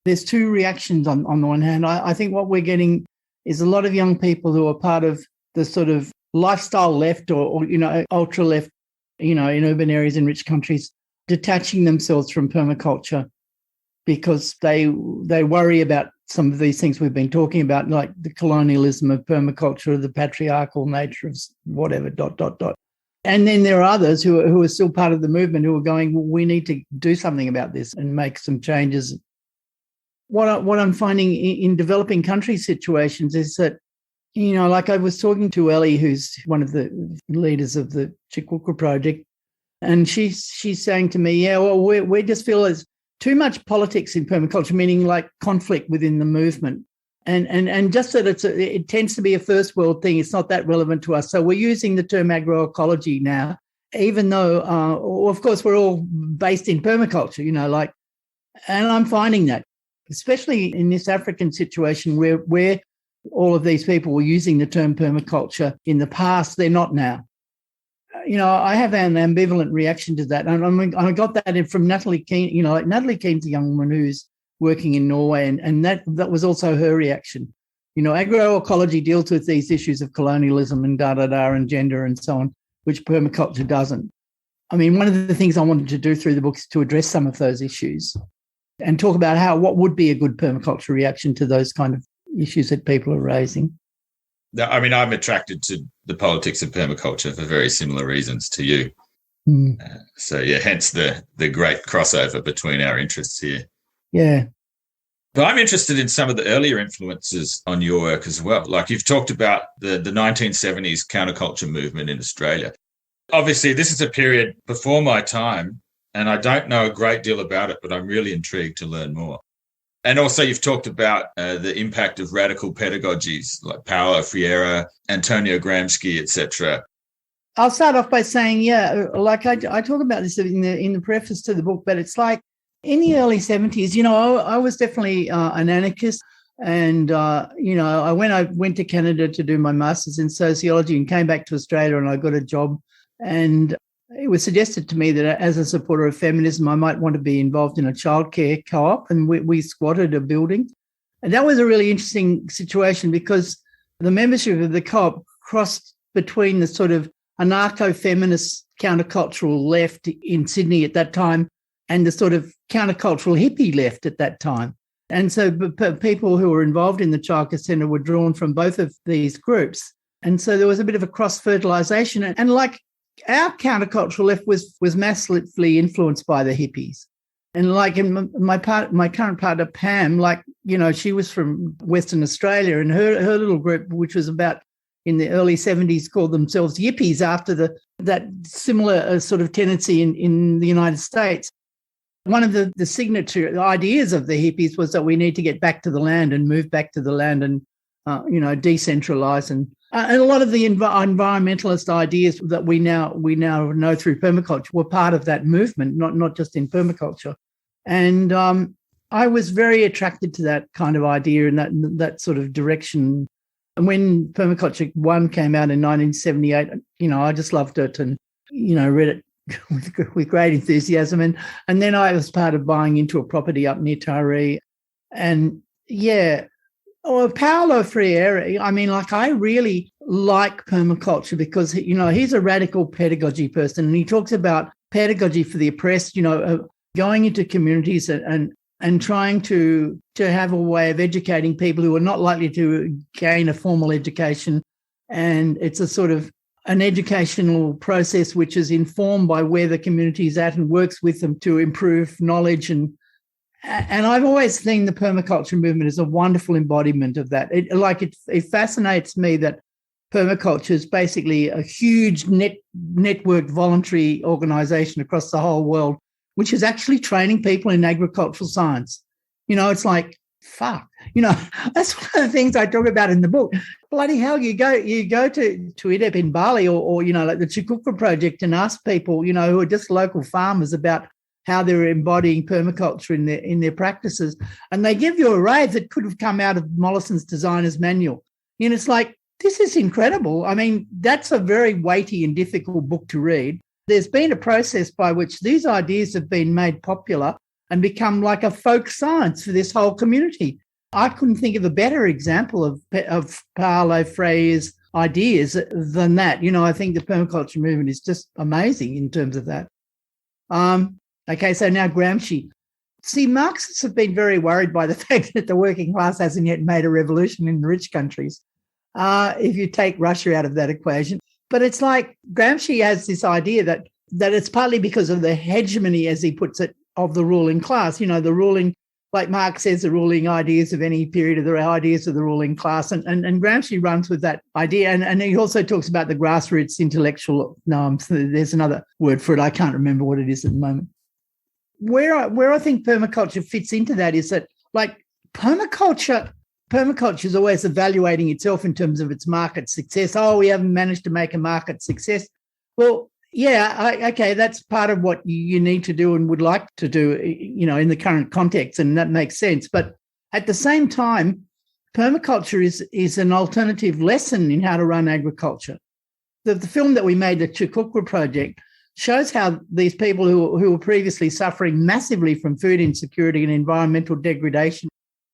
There's two reactions on the one hand. I think what we're getting is a lot of young people who are part of the sort of lifestyle left or ultra left, in urban areas in rich countries, detaching themselves from permaculture because they worry about some of these things we've been talking about, like the colonialism of permaculture, the patriarchal nature of whatever, ... And then there are others who are still part of the movement who are going, well, we need to do something about this and make some changes. What I'm finding in developing country situations is that, like I was talking to Ellie, who's one of the leaders of the Chikwuka project, and she's saying to me, yeah, well, we just feel there's too much politics in permaculture, meaning like conflict within the movement. And just that it tends to be a first world thing. It's not that relevant to us. So we're using the term agroecology now, even though, of course, we're all based in permaculture, and I'm finding that, especially in this African situation where all of these people were using the term permaculture in the past, they're not now. I have an ambivalent reaction to that. And I got that from Natalie Keane. Natalie Keane's a young woman who's working in Norway, and that was also her reaction. Agroecology deals with these issues of colonialism and and gender and so on, which permaculture doesn't. I mean, one of the things I wanted to do through the book is to address some of those issues and talk about what would be a good permaculture reaction to those kind of issues that people are raising. I mean, I'm attracted to the politics of permaculture for very similar reasons to you. So, yeah, hence the great crossover between our interests here. Yeah. But I'm interested in some of the earlier influences on your work as well. Like you've talked about the 1970s counterculture movement in Australia. Obviously, this is a period before my time, and I don't know a great deal about it, but I'm really intrigued to learn more. And also you've talked about the impact of radical pedagogies like Paolo, Freire, Antonio Gramsci, etc. I'll start off by saying, like I talk about this in the preface to the book, but it's like, in the early 70s, I was definitely an anarchist. And, I went to Canada to do my master's in sociology and came back to Australia, and I got a job. And it was suggested to me that as a supporter of feminism, I might want to be involved in a childcare co-op. And we squatted a building. And that was a really interesting situation because the membership of the co-op crossed between the sort of anarcho-feminist countercultural left in Sydney at that time and the sort of countercultural hippie left at that time. And so people who were involved in the childcare centre were drawn from both of these groups. And so there was a bit of a cross-fertilisation. And like our countercultural left was massively influenced by the hippies. And like in my current partner, Pam, she was from Western Australia, and her little group, which was about in the early 70s, called themselves yippies after that similar sort of tendency in the United States. One of the signature ideas of the hippies was that we need to get back to the land and move back to the land and, decentralise. And a lot of the environmentalist ideas that we now know through permaculture were part of that movement, not just in permaculture. And I was very attracted to that kind of idea and that sort of direction. And when Permaculture 1 came out in 1978, I just loved it and, read it with great enthusiasm. And then I was part of buying into a property up near Taree. And, Paolo Freire, I really like permaculture because, he's a radical pedagogy person, and he talks about pedagogy for the oppressed, going into communities and trying to have a way of educating people who are not likely to gain a formal education. And it's a sort of an educational process which is informed by where the community is at and works with them to improve knowledge. And I've always seen the permaculture movement as a wonderful embodiment of that. It fascinates me that permaculture is basically a huge networked voluntary organisation across the whole world, which is actually training people in agricultural science. It's like, fuck. That's one of the things I talk about in the book. Bloody hell, you go to IDEP in Bali or like the Chikwuka project and ask people, who are just local farmers about how they're embodying permaculture in their practices. And they give you a rave that could have come out of Mollison's designer's manual. It's like, this is incredible. That's a very weighty and difficult book to read. There's been a process by which these ideas have been made popular and become like a folk science for this whole community. I couldn't think of a better example of Paolo Freire's ideas than that. I think the permaculture movement is just amazing in terms of that. Okay, so now Gramsci. See, Marxists have been very worried by the fact that the working class hasn't yet made a revolution in the rich countries, if you take Russia out of that equation. But it's like Gramsci has this idea that it's partly because of the hegemony, as he puts it, of the ruling class. You know, the ruling, like Marx says, the ruling ideas of any period are the ideas of the ruling class. And Gramsci runs with that idea. And he also talks about the grassroots intellectual. No, there's another word for it. I can't remember what it is at the moment. Where I think permaculture fits into that is that, like, permaculture is always evaluating itself in terms of its market success. Oh, we haven't managed to make a market success. Well, yeah, okay, that's part of what you need to do and would like to do, you know, in the current context, and that makes sense. But at the same time, permaculture is an alternative lesson in how to run agriculture. The film that we made, the Chukukwa Project, shows how these people who were previously suffering massively from food insecurity and environmental degradation,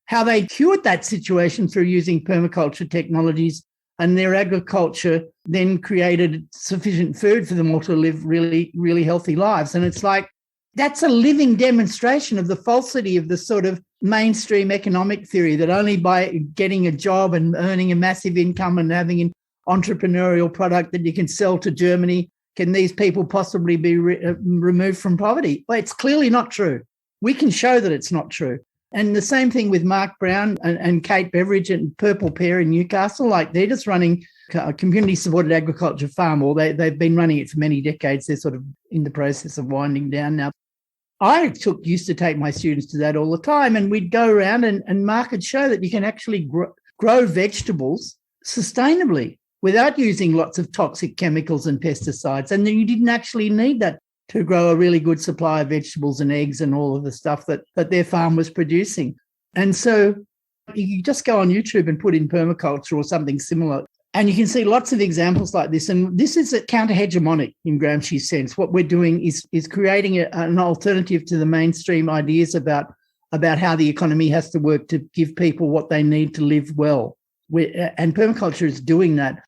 how they cured that situation through using permaculture technologies, and their agriculture then created sufficient food for them all to live really, really healthy lives. And it's like, that's a living demonstration of the falsity of the sort of mainstream economic theory that only by getting a job and earning a massive income and having an entrepreneurial product that you can sell to Germany can these people possibly be removed from poverty. Well, it's clearly not true. We can show that it's not true. And the same thing with Mark Brown and Kate Beveridge and Purple Pear in Newcastle. Like, they're just running a community-supported agriculture farm, or they've been running it for many decades. They're sort of in the process of winding down now. I used to take my students to that all the time, and we'd go around and Mark would show that you can actually grow vegetables sustainably without using lots of toxic chemicals and pesticides. And then you didn't actually need that to grow a really good supply of vegetables and eggs and all of the stuff that their farm was producing. And so you just go on YouTube and put in permaculture or something similar, and you can see lots of examples like this. And this is a counter-hegemonic in Gramsci's sense. What we're doing is creating an alternative to the mainstream ideas about how the economy has to work to give people what they need to live well. And permaculture is doing that.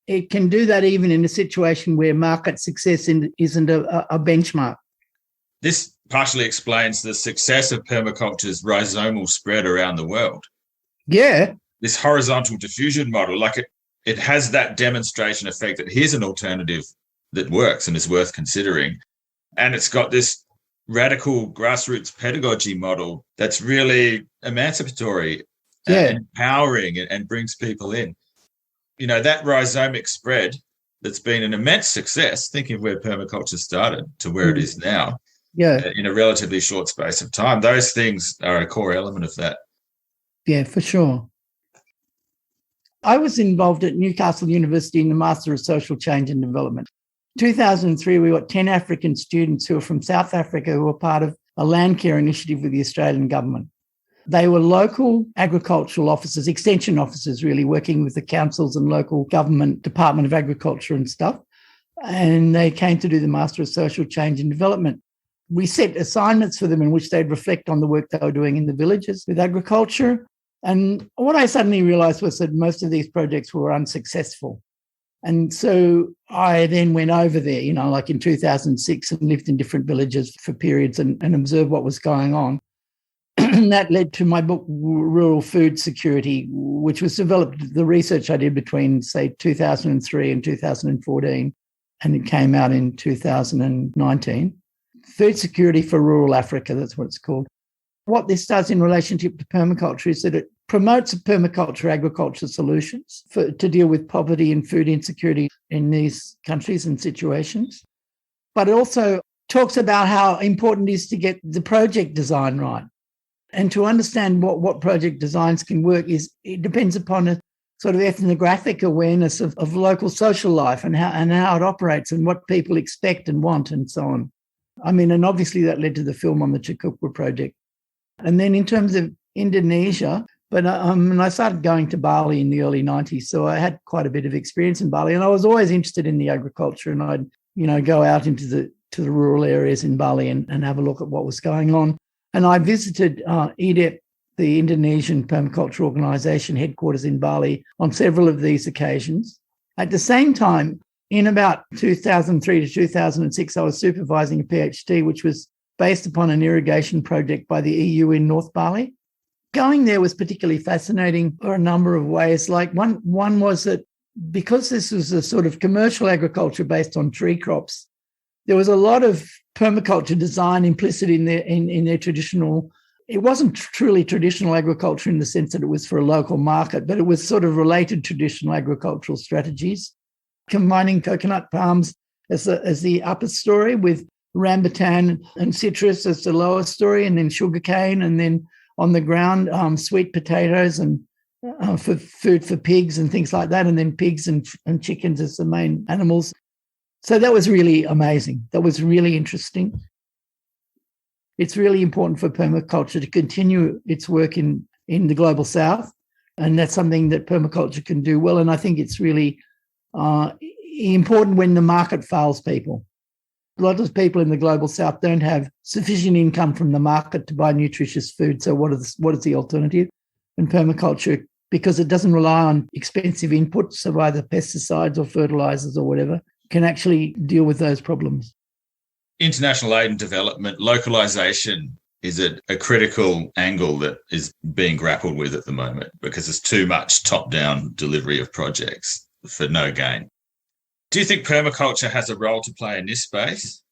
It can do that even in a situation where market success isn't a benchmark. This partially explains the success of permaculture's rhizomal spread around the world. Yeah. This horizontal diffusion model, like it has that demonstration effect that here's an alternative that works and is worth considering. And it's got this radical grassroots pedagogy model that's really emancipatory and empowering and brings people in. You know, that rhizomic spread that's been an immense success, thinking of where permaculture started to where it is now, in a relatively short space of time, those things are a core element of that. Yeah, for sure. I was involved at Newcastle University in the Master of Social Change and Development. In 2003, we got 10 African students who were from South Africa who were part of a land care initiative with the Australian government. They were local agricultural officers, extension officers, really, working with the councils and local government, Department of Agriculture and stuff. And they came to do the Master of Social Change and Development. We set assignments for them in which they'd reflect on the work they were doing in the villages with agriculture. And what I suddenly realised was that most of these projects were unsuccessful. And so I then went over there, you know, like in 2006, and lived in different villages for periods and observed what was going on. And that led to my book, Rural Food Security, which was developed, the research I did between, say, 2003 and 2014, and it came out in 2019. Food Security for Rural Africa, that's what it's called. What this does in relationship to permaculture is that it promotes permaculture agriculture solutions to deal with poverty and food insecurity in these countries and situations. But it also talks about how important it is to get the project design right. And to understand what project designs can work it depends upon a sort of ethnographic awareness of local social life and how it operates and what people expect and want and so on. I mean, and obviously that led to the film on the Chukukwa project. And then in terms of Indonesia, but I started going to Bali in the early 90s, so I had quite a bit of experience in Bali, and I was always interested in the agriculture, and I'd, you know, go out into the rural areas in Bali and have a look at what was going on. And I visited IDEP, the Indonesian Permaculture Organisation headquarters in Bali, on several of these occasions. At the same time, in about 2003 to 2006, I was supervising a PhD, which was based upon an irrigation project by the EU in North Bali. Going there was particularly fascinating for a number of ways. Like one was that because this was a sort of commercial agriculture based on tree crops, there was a lot of permaculture design implicit in their traditional. It wasn't truly traditional agriculture in the sense that it was for a local market, but it was sort of related traditional agricultural strategies, combining coconut palms as the upper story with rambutan and citrus as the lower story, and then sugarcane, and then on the ground, sweet potatoes and for food for pigs and things like that, and then pigs and chickens as the main animals. So that was really amazing. That was really interesting. It's really important for permaculture to continue its work in the global south, and that's something that permaculture can do well. And I think it's really important when the market fails people. A lot of people in the global south don't have sufficient income from the market to buy nutritious food. So what is the alternative? And permaculture, because it doesn't rely on expensive inputs of either pesticides or fertilizers or whatever, can actually deal with those problems. International aid and development, localization is a critical angle that is being grappled with at the moment because there's too much top-down delivery of projects for no gain. Do you think permaculture has a role to play in this space?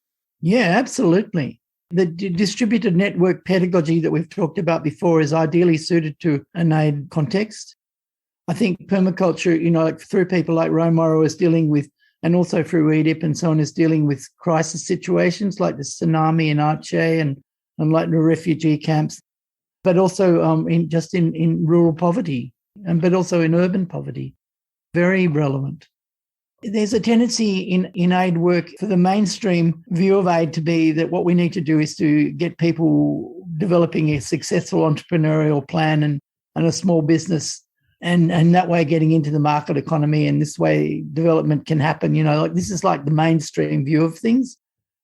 Yeah, absolutely. The distributed network pedagogy that we've talked about before is ideally suited to an aid context. I think permaculture, like through people like Morrow is dealing with, and also through EDIP and so on, is dealing with crisis situations like the tsunami in Aceh and like the refugee camps, but also in rural poverty, but also in urban poverty. Very relevant. There's a tendency in aid work for the mainstream view of aid to be that what we need to do is to get people developing a successful entrepreneurial plan and a small business, and that way getting into the market economy, and this way development can happen. Like this is like the mainstream view of things.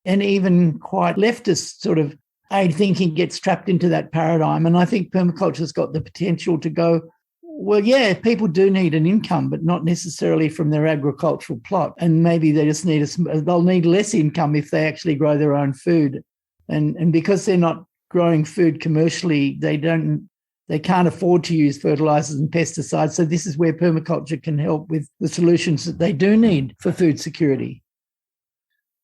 And even quite leftist sort of aid thinking gets trapped into that paradigm. And I think permaculture's got the potential to go, well, yeah, people do need an income, but not necessarily from their agricultural plot. And maybe they just they'll need less income if they actually grow their own food. And because they're not growing food commercially, they can't afford to use fertilizers and pesticides. So this is where permaculture can help with the solutions that they do need for food security.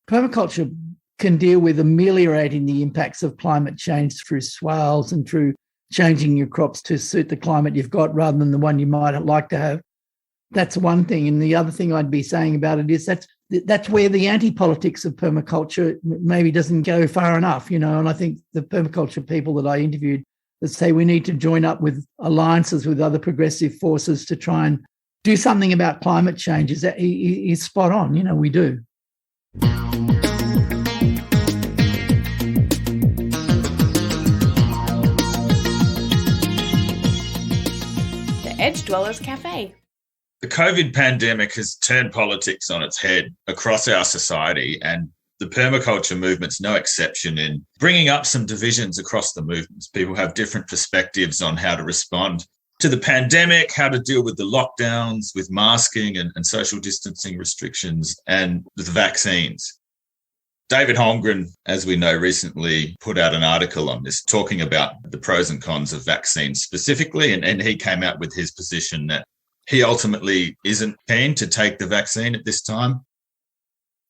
Permaculture can deal with ameliorating the impacts of climate change through swales and through changing your crops to suit the climate you've got rather than the one you might like to have. That's one thing. And the other thing I'd be saying about it is that's where the anti-politics of permaculture maybe doesn't go far enough, and I think the permaculture people that I interviewed that say we need to join up with alliances with other progressive forces to try and do something about climate change is spot on. We do. Edge Dwellers Cafe. The COVID pandemic has turned politics on its head across our society, and the permaculture movement's no exception in bringing up some divisions across the movements. People have different perspectives on how to respond to the pandemic, how to deal with the lockdowns, with masking and social distancing restrictions, and with vaccines. David Holmgren, as we know, recently put out an article on this, talking about the pros and cons of vaccines specifically, and he came out with his position that he ultimately isn't keen to take the vaccine at this time.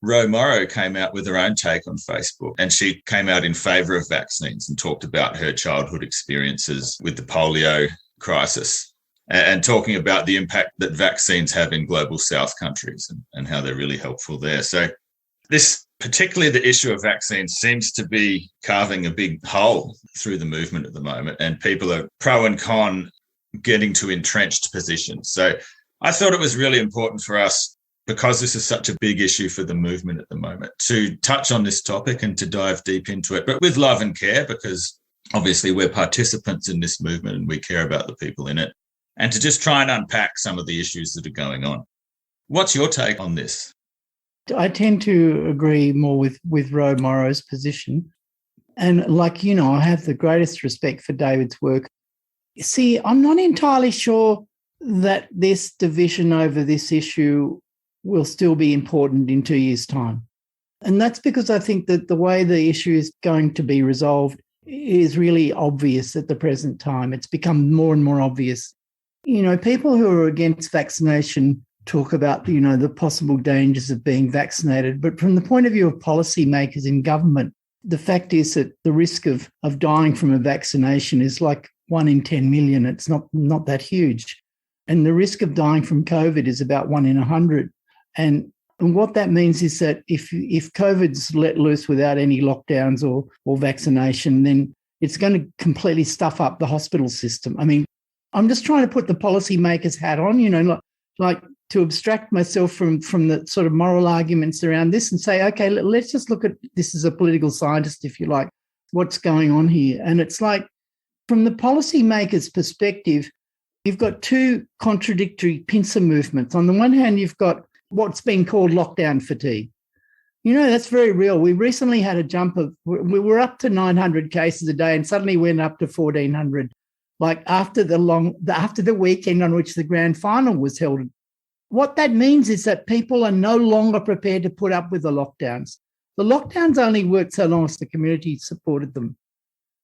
Morrow came out with her own take on Facebook, and she came out in favour of vaccines and talked about her childhood experiences with the polio crisis and talking about the impact that vaccines have in global South countries and how they're really helpful there. So this, particularly the issue of vaccines, seems to be carving a big hole through the movement at the moment, and people are pro and con getting to entrenched positions. So I thought it was really important for us, because this is such a big issue for the movement at the moment, to touch on this topic and to dive deep into it, but with love and care, because obviously we're participants in this movement and we care about the people in it, and to just try and unpack some of the issues that are going on. What's your take on this? I tend to agree more with Morrow's position. And I have the greatest respect for David's work. See, I'm not entirely sure that this division over this issue will still be important in 2 years' time. And that's because I think that the way the issue is going to be resolved is really obvious at the present time. It's become more and more obvious. People who are against vaccination talk about, the possible dangers of being vaccinated. But from the point of view of policymakers in government, the fact is that the risk of dying from a vaccination is like 1 in 10 million. It's not that huge. And the risk of dying from COVID is about 1 in 100. And what that means is that if COVID's let loose without any lockdowns or vaccination, then it's going to completely stuff up the hospital system. I mean, I'm just trying to put the policymaker's hat on, like to abstract myself from the sort of moral arguments around this and say, okay, let's just look at this as a political scientist, if you like, what's going on here. And it's like, from the policymaker's perspective, you've got two contradictory pincer movements. On the one hand, you've got what's been called lockdown fatigue. That's very real. We recently had a jump of, we were up to 900 cases a day and suddenly went up to 1,400, like after the weekend on which the grand final was held. What that means is that people are no longer prepared to put up with the lockdowns. The lockdowns only worked so long as the community supported them.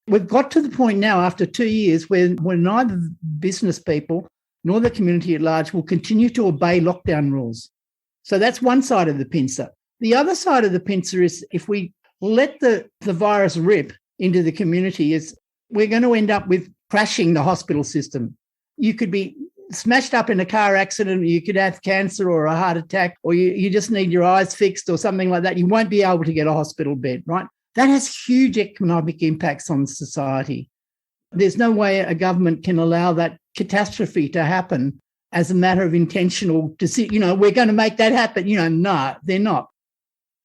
We've got to the point now after 2 years where neither business people nor the community at large will continue to obey lockdown rules. So that's one side of the pincer. The other side of the pincer is if we let the virus rip into the community, is we're going to end up with crashing the hospital system. You could be smashed up in a car accident, you could have cancer or a heart attack, or you just need your eyes fixed or something like that. You won't be able to get a hospital bed, right? That has huge economic impacts on society. There's no way a government can allow that catastrophe to happen as a matter of intentional decision. We're going to make that happen. No, they're not.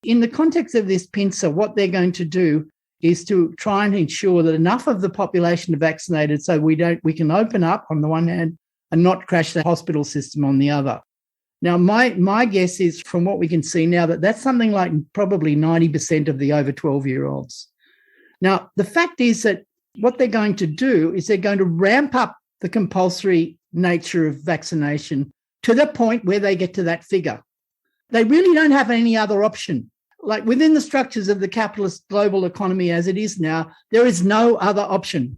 In the context of this pincer, what they're going to do is to try and ensure that enough of the population are vaccinated so we can open up on the one hand and not crash the hospital system on the other. Now, my guess is, from what we can see now, that's something like probably 90% of the over 12-year-olds. Now, the fact is that what they're going to do is they're going to ramp up the compulsory nature of vaccination to the point where they get to that figure. They really don't have any other option. Like within the structures of the capitalist global economy as it is now, there is no other option.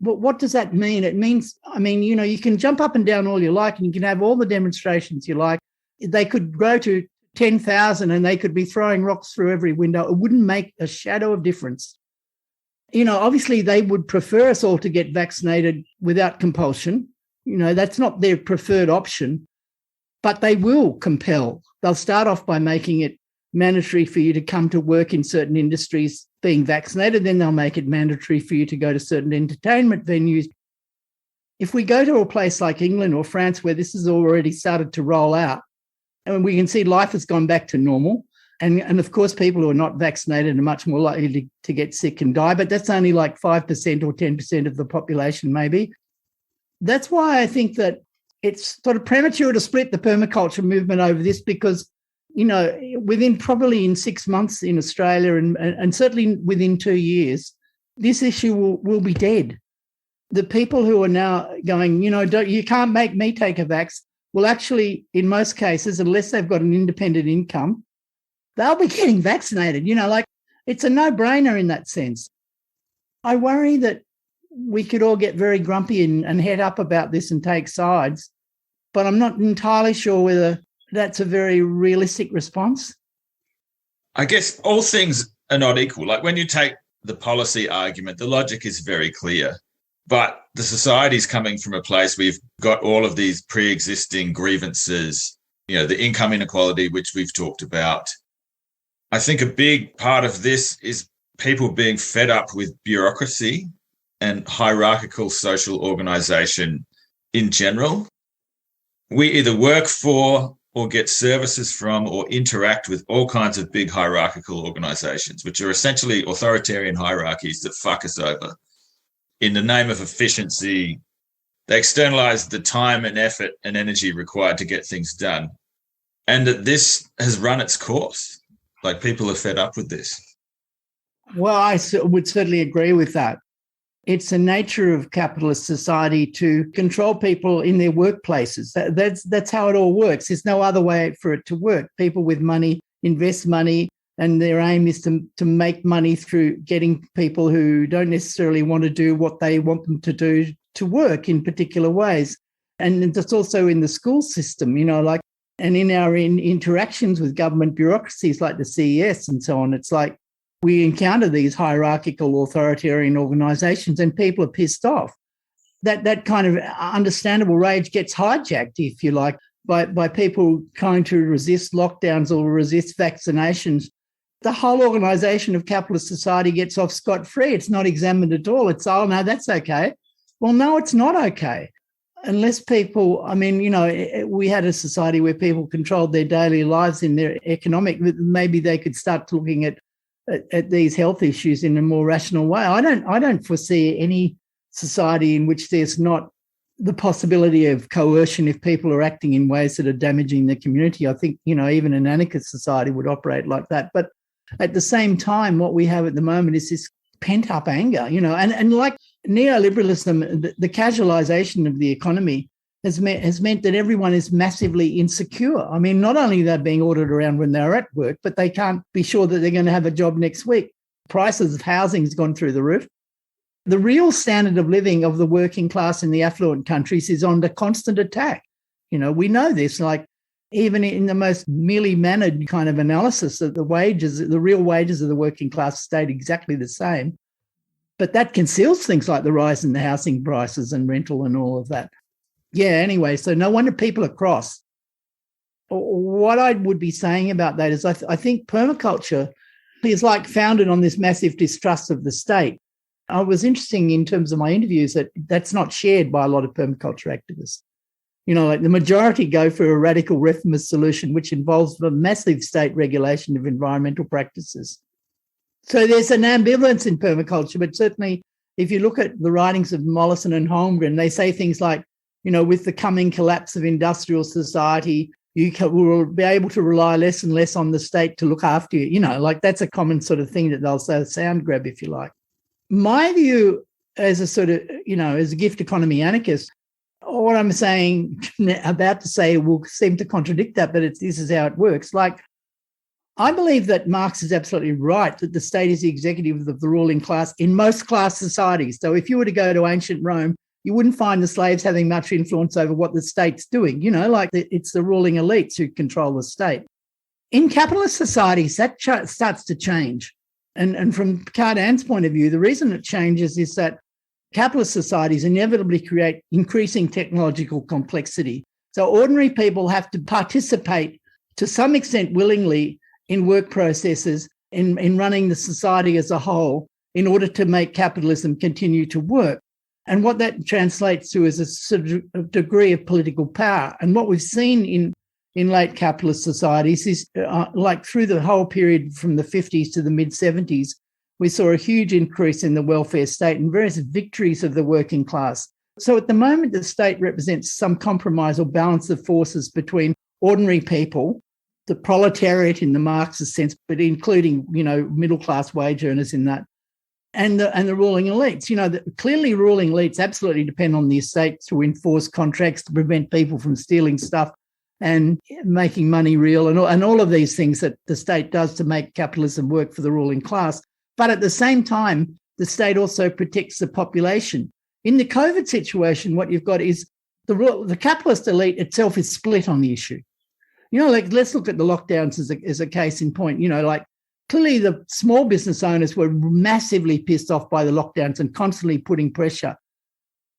But what does that mean? It means, you can jump up and down all you like and you can have all the demonstrations you like. They could grow to 10,000 and they could be throwing rocks through every window. It wouldn't make a shadow of difference. Obviously they would prefer us all to get vaccinated without compulsion. That's not their preferred option, but they will compel. They'll start off by making it mandatory for you to come to work in certain industries being vaccinated, then they'll make it mandatory for you to go to certain entertainment venues. If we go to a place like England or France where this has already started to roll out, and we can see life has gone back to normal, and of course people who are not vaccinated are much more likely to get sick and die, but that's only like 5% or 10% of the population maybe. That's why I think that it's sort of premature to split the permaculture movement over this because within probably in 6 months in Australia and certainly within 2 years, this issue will be dead. The people who are now going, you can't make me take a vax, will actually, in most cases, unless they've got an independent income, they'll be getting vaccinated. It's a no-brainer in that sense. I worry that we could all get very grumpy and head up about this and take sides, but I'm not entirely sure whether that's a very realistic response. I guess all things are not equal. Like when you take the policy argument, the logic is very clear, but the society is coming from a place where you've got all of these pre-existing grievances, the income inequality, which we've talked about. I think a big part of this is people being fed up with bureaucracy and hierarchical social organisation in general. We either work for or get services from or interact with all kinds of big hierarchical organisations, which are essentially authoritarian hierarchies that fuck us over. In the name of efficiency, they externalise the time and effort and energy required to get things done. And that this has run its course. Like people are fed up with this. Well, I would certainly agree with that. It's the nature of capitalist society to control people in their workplaces. That's how it all works. There's no other way for it to work. People with money invest money. and their aim is to make money through getting people who don't necessarily want to do what they want them to do to work in particular ways. And that's also in the school system, and in our interactions with government bureaucracies like the CES and so on. It's like we encounter these hierarchical authoritarian organisations and people are pissed off. That kind of understandable rage gets hijacked, if you like, by people trying to resist lockdowns or resist vaccinations. The whole organisation of capitalist society gets off scot-free. It's not examined at all. It's, oh, no, that's okay. Well, no, it's not okay. Unless people, we had a society where people controlled their daily lives in their economic, maybe they could start looking at these health issues in a more rational way. I don't foresee any society in which there's not the possibility of coercion if people are acting in ways that are damaging the community. I think, even an anarchist society would operate like that. But at the same time, what we have at the moment is this pent-up anger, and like neoliberalism, the casualisation of the economy has meant that everyone is massively insecure. I mean, not only they're being ordered around when they're at work, but they can't be sure that they're going to have a job next week. Prices of housing has gone through the roof. The real standard of living of the working class in the affluent countries is under constant attack. We know this, like even in the most merely mannered kind of analysis of the real wages of the working class stayed exactly the same. But that conceals things like the rise in the housing prices and rental and all of that. Yeah, anyway, so no wonder people are cross. What I would be saying about that is I think permaculture is like founded on this massive distrust of the state. I was interesting in terms of my interviews that that's not shared by a lot of permaculture activists. Like the majority go for a radical reformist solution, which involves a massive state regulation of environmental practices. So there's an ambivalence in permaculture, but certainly if you look at the writings of Mollison and Holmgren, they say things like, with the coming collapse of industrial society, you will be able to rely less and less on the state to look after you. Like that's a common sort of thing that they'll say, sound grab, if you like. My view as a sort of, as a gift economy anarchist, what I'm about to say will seem to contradict that, but this is how it works. Like, I believe that Marx is absolutely right that the state is the executive of the ruling class in most class societies. So if you were to go to ancient Rome, you wouldn't find the slaves having much influence over what the state's doing. It's the ruling elites who control the state. In capitalist societies, that starts to change. And from Cardin's point of view, the reason it changes is that capitalist societies inevitably create increasing technological complexity. So ordinary people have to participate to some extent willingly in work processes, in running the society as a whole, in order to make capitalism continue to work. And what that translates to is a sort of degree of political power. And what we've seen in late capitalist societies is like through the whole period from the 50s to the mid-70s, we saw a huge increase in the welfare state and various victories of the working class. So at the moment, the state represents some compromise or balance of forces between ordinary people, the proletariat in the Marxist sense, but including, middle-class wage earners in that, and the ruling elites. Clearly ruling elites absolutely depend on the estate to enforce contracts to prevent people from stealing stuff and making money real and all of these things that the state does to make capitalism work for the ruling class. But at the same time, the state also protects the population. In the COVID situation, what you've got is the capitalist elite itself is split on the issue. Let's look at the lockdowns as a case in point. Clearly the small business owners were massively pissed off by the lockdowns and constantly putting pressure.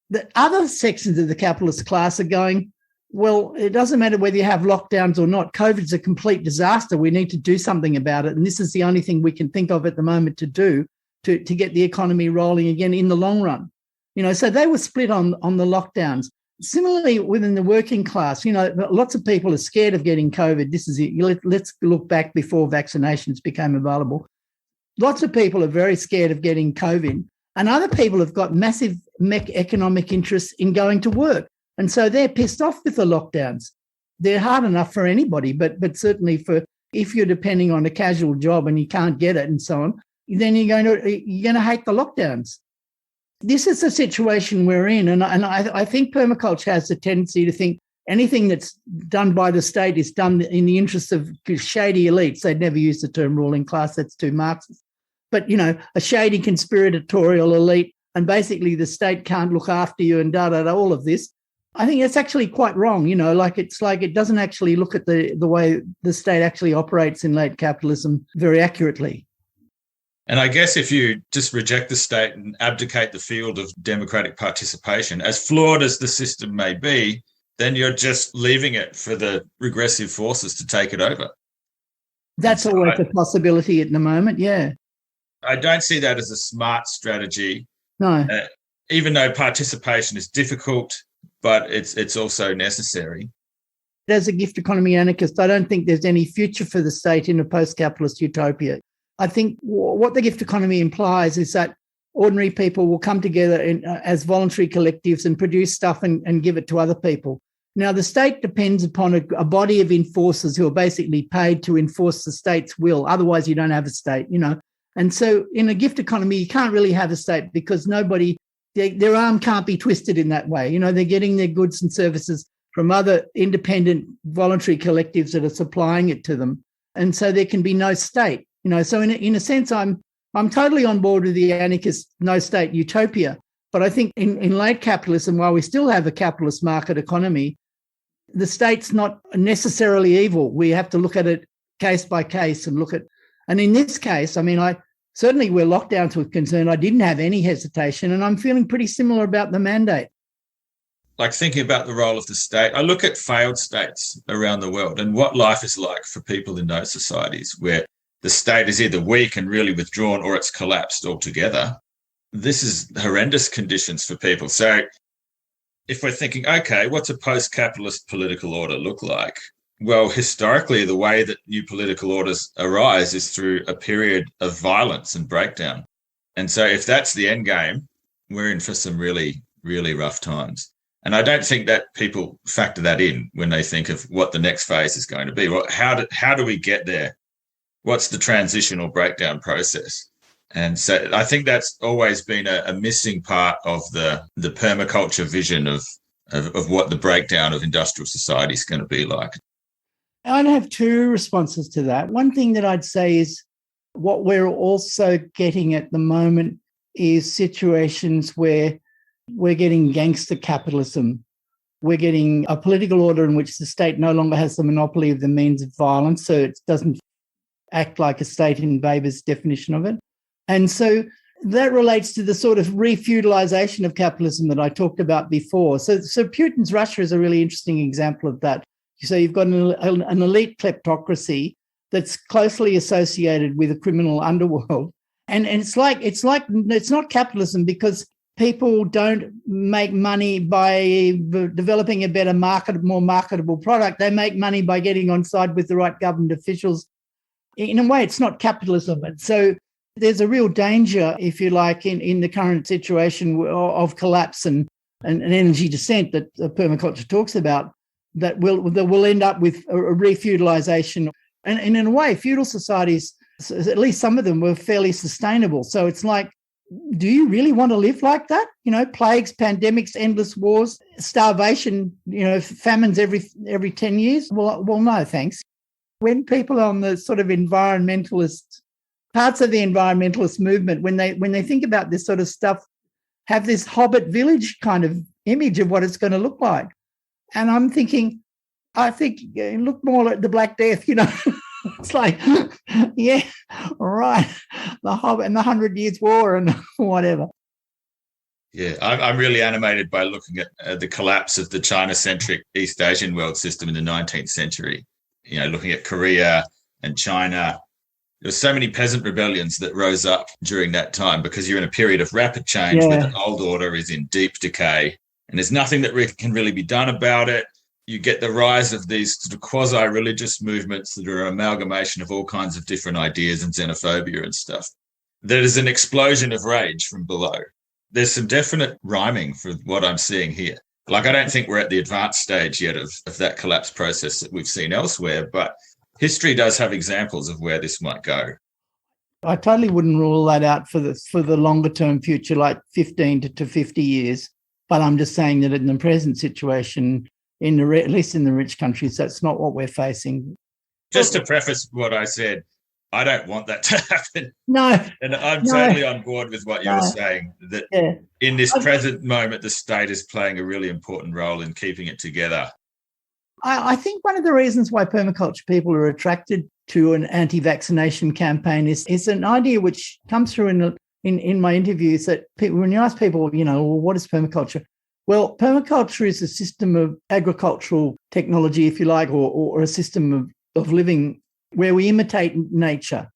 The other sections of the capitalist class are going, well, it doesn't matter whether you have lockdowns or not. COVID's a complete disaster. We need to do something about it. And this is the only thing we can think of at the moment to do to get the economy rolling again in the long run. So they were split on the lockdowns. Similarly, within the working class, lots of people are scared of getting COVID. This is it. Let's look back before vaccinations became available. Lots of people are very scared of getting COVID, and other people have got massive economic interests in going to work. And so they're pissed off with the lockdowns. They're hard enough for anybody, but certainly if you're depending on a casual job and you can't get it and so on, then you're going to hate the lockdowns. This is the situation we're in, and I think permaculture has the tendency to think anything that's done by the state is done in the interests of shady elites. They'd never use the term ruling class. That's too Marxist. But, a shady conspiratorial elite, and basically the state can't look after you and all of this. I think that's actually quite wrong. It's like it doesn't actually look at the way the state actually operates in late capitalism very accurately. And I guess if you just reject the state and abdicate the field of democratic participation, as flawed as the system may be, then you're just leaving it for the regressive forces to take it over. That's always a possibility at the moment, yeah. I don't see that as a smart strategy. No. Even though participation is difficult, but it's also necessary. As a gift economy anarchist, I don't think there's any future for the state in a post-capitalist utopia. I think what the gift economy implies is that ordinary people will come together as voluntary collectives and produce stuff and give it to other people. Now, the state depends upon a body of enforcers who are basically paid to enforce the state's will. Otherwise, you don't have a state, And so in a gift economy, you can't really have a state because their arm can't be twisted in that way. They're getting their goods and services from other independent voluntary collectives that are supplying it to them. And so there can be no state. So in a sense, I'm totally on board with the anarchist no state utopia. But I think in late capitalism, while we still have a capitalist market economy, the state's not necessarily evil. We have to look at it case by case and in this case, certainly where lockdowns were concerned, I didn't have any hesitation, and I'm feeling pretty similar about the mandate. Like thinking about the role of the state, I look at failed states around the world and what life is like for people in those societies where the state is either weak and really withdrawn or it's collapsed altogether. This is horrendous conditions for people. So if we're thinking, okay, what's a post-capitalist political order look like? Well, historically, the way that new political orders arise is through a period of violence and breakdown. And so if that's the end game, we're in for some really, really rough times. And I don't think that people factor that in when they think of what the next phase is going to be. Well, how do we get there? What's the transitional breakdown process? And so I think that's always been a missing part of the permaculture vision of what the breakdown of industrial society is going to be like. I'd have two responses to that. One thing that I'd say is what we're also getting at the moment is situations where we're getting gangster capitalism. We're getting a political order in which the state no longer has the monopoly of the means of violence, so it doesn't act like a state in Weber's definition of it. And so that relates to the sort of re-feudalisation of capitalism that I talked about before. So Putin's Russia is a really interesting example of that. So you've got an elite kleptocracy that's closely associated with a criminal underworld. And it's not capitalism because people don't make money by developing a better more marketable product. They make money by getting on side with the right government officials. In a way, it's not capitalism. And so there's a real danger, if you like, in the current situation of collapse and energy descent that permaculture talks about, that will end up with a re-feudalisation. And in a way, feudal societies, at least some of them, were fairly sustainable. So it's like, do you really want to live like that? Plagues, pandemics, endless wars, starvation, famines every 10 years? Well, no, thanks. When people on the sort of parts of the environmentalist movement, when they think about this sort of stuff, have this Hobbit village kind of image of what it's going to look like. And I'm thinking, look more like the Black Death, It's like, yeah, right, the Hobbit and the 100 Years' War and whatever. Yeah, I'm really animated by looking at the collapse of the China-centric East Asian world system in the 19th century. Looking at Korea and China. There were so many peasant rebellions that rose up during that time because you're in a period of rapid change where the old order is in deep decay. And there's nothing that can really be done about it. You get the rise of these sort of quasi-religious movements that are an amalgamation of all kinds of different ideas and xenophobia and stuff. There is an explosion of rage from below. There's some definite rhyming for what I'm seeing here. Like, I don't think we're at the advanced stage yet of that collapse process that we've seen elsewhere, but history does have examples of where this might go. I totally wouldn't rule that out for the longer-term future, like 15 to 50 years. But I'm just saying that in the present situation, at least in the rich countries. That's not what we're facing. Just to preface what I said, I don't want that to happen. No. And I'm totally on board with what you're saying, that in this present moment, the state is playing a really important role in keeping it together. I think one of the reasons why permaculture people are attracted to an anti-vaccination campaign is an idea which comes through in my interviews, that people, when you ask people, well, what is permaculture? Well, permaculture is a system of agricultural technology, if you like, or a system of living where we imitate nature,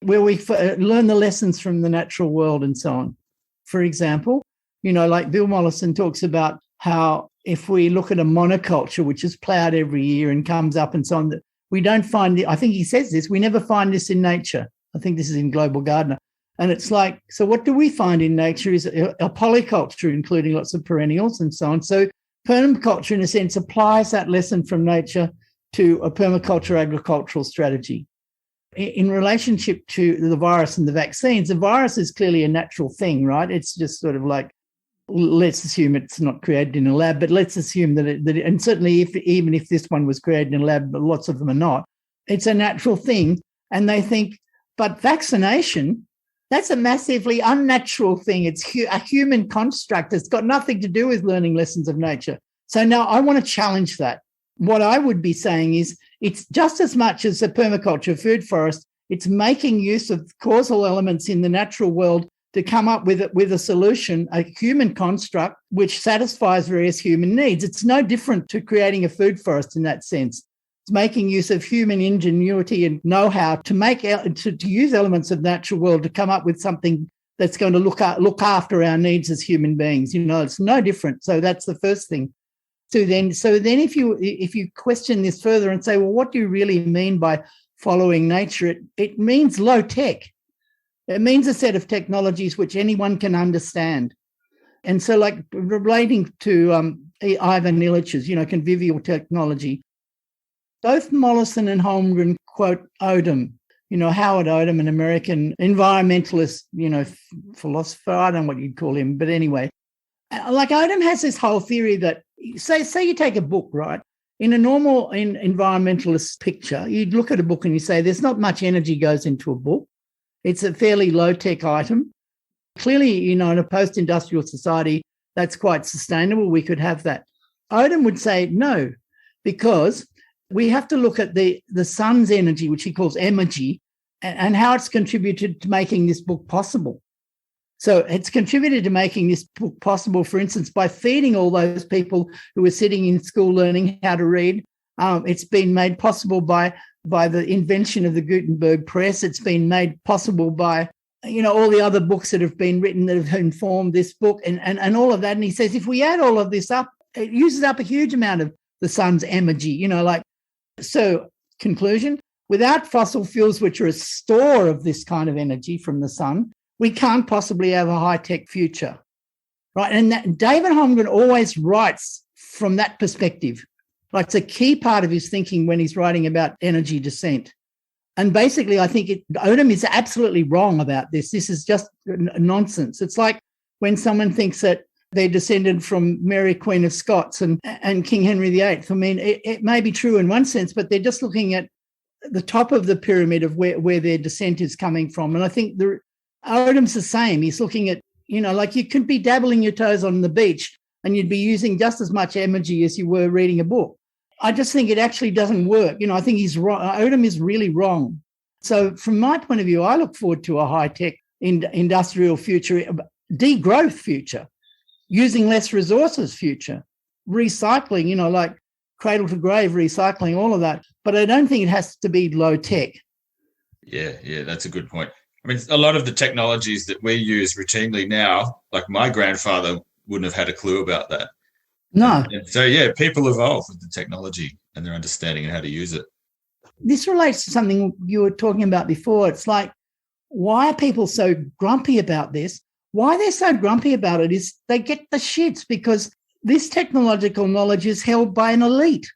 where we learn the lessons from the natural world and so on. For example, like Bill Mollison talks about how if we look at a monoculture, which is ploughed every year and comes up and so on, that we don't find it. I think he says this, we never find this in nature. I think this is in Global Gardener. And it's like, so what do we find in nature is a polyculture, including lots of perennials and so on. So permaculture, in a sense, applies that lesson from nature to a permaculture agricultural strategy. In relationship to the virus and the vaccines, the virus is clearly a natural thing, right? It's just sort of like, let's assume it's not created in a lab, but let's assume that and certainly even if this one was created in a lab, but lots of them are not, it's a natural thing. And they think, but vaccination, that's a massively unnatural thing. It's a human construct. It's got nothing to do with learning lessons of nature. So now I want to challenge that. What I would be saying is it's just as much as a permaculture food forest, it's making use of causal elements in the natural world to come up with a solution, a human construct, which satisfies various human needs. It's no different to creating a food forest in that sense. It's making use of human ingenuity and know-how to use elements of the natural world to come up with something that's going to look after our needs as human beings. It's no different. So that's the first thing. So then if you question this further and say, well, what do you really mean by following nature? It means low tech. It means a set of technologies which anyone can understand. And so, like, relating to Ivan Illich's, convivial technology, both Mollison and Holmgren quote Odum, Howard Odum, an American environmentalist, philosopher. I don't know what you'd call him, but anyway. Like, Odum has this whole theory that, say you take a book, right? In a normal environmentalist picture, you'd look at a book and you say there's not much energy goes into a book. It's a fairly low-tech item. Clearly, in a post-industrial society, that's quite sustainable. We could have that. Odum would say no, because we have to look at the sun's energy, which he calls emergy, and how it's contributed to making this book possible. So it's contributed to making this book possible, for instance, by feeding all those people who were sitting in school learning how to read. It's been made possible by the invention of the Gutenberg press. It's been made possible by, all the other books that have been written that have informed this book and all of that. And he says, if we add all of this up, it uses up a huge amount of the sun's energy, So conclusion, without fossil fuels, which are a store of this kind of energy from the sun, we can't possibly have a high-tech future, right? And David Holmgren always writes from that perspective. Like, it's a key part of his thinking when he's writing about energy descent. And basically, I think Odum is absolutely wrong about this. This is just nonsense. It's like when someone thinks that they're descended from Mary, Queen of Scots and King Henry VIII. I mean, it may be true in one sense, but they're just looking at the top of the pyramid of where their descent is coming from. And I think Odum's the same. He's looking at, like, you could be dabbling your toes on the beach and you'd be using just as much energy as you were reading a book. I just think it actually doesn't work. I think he's wrong. Odum is really wrong. So from my point of view, I look forward to a high-tech industrial future, degrowth future, using less resources future, recycling, like cradle to grave recycling, all of that. But I don't think it has to be low-tech. Yeah, that's a good point. I mean, a lot of the technologies that we use routinely now, like my grandfather wouldn't have had a clue about that. No. And so, people evolve with the technology and their understanding and how to use it. This relates to something you were talking about before. It's like, why are people so grumpy about this? Why they're so grumpy about it is they get the shits because this technological knowledge is held by an elite.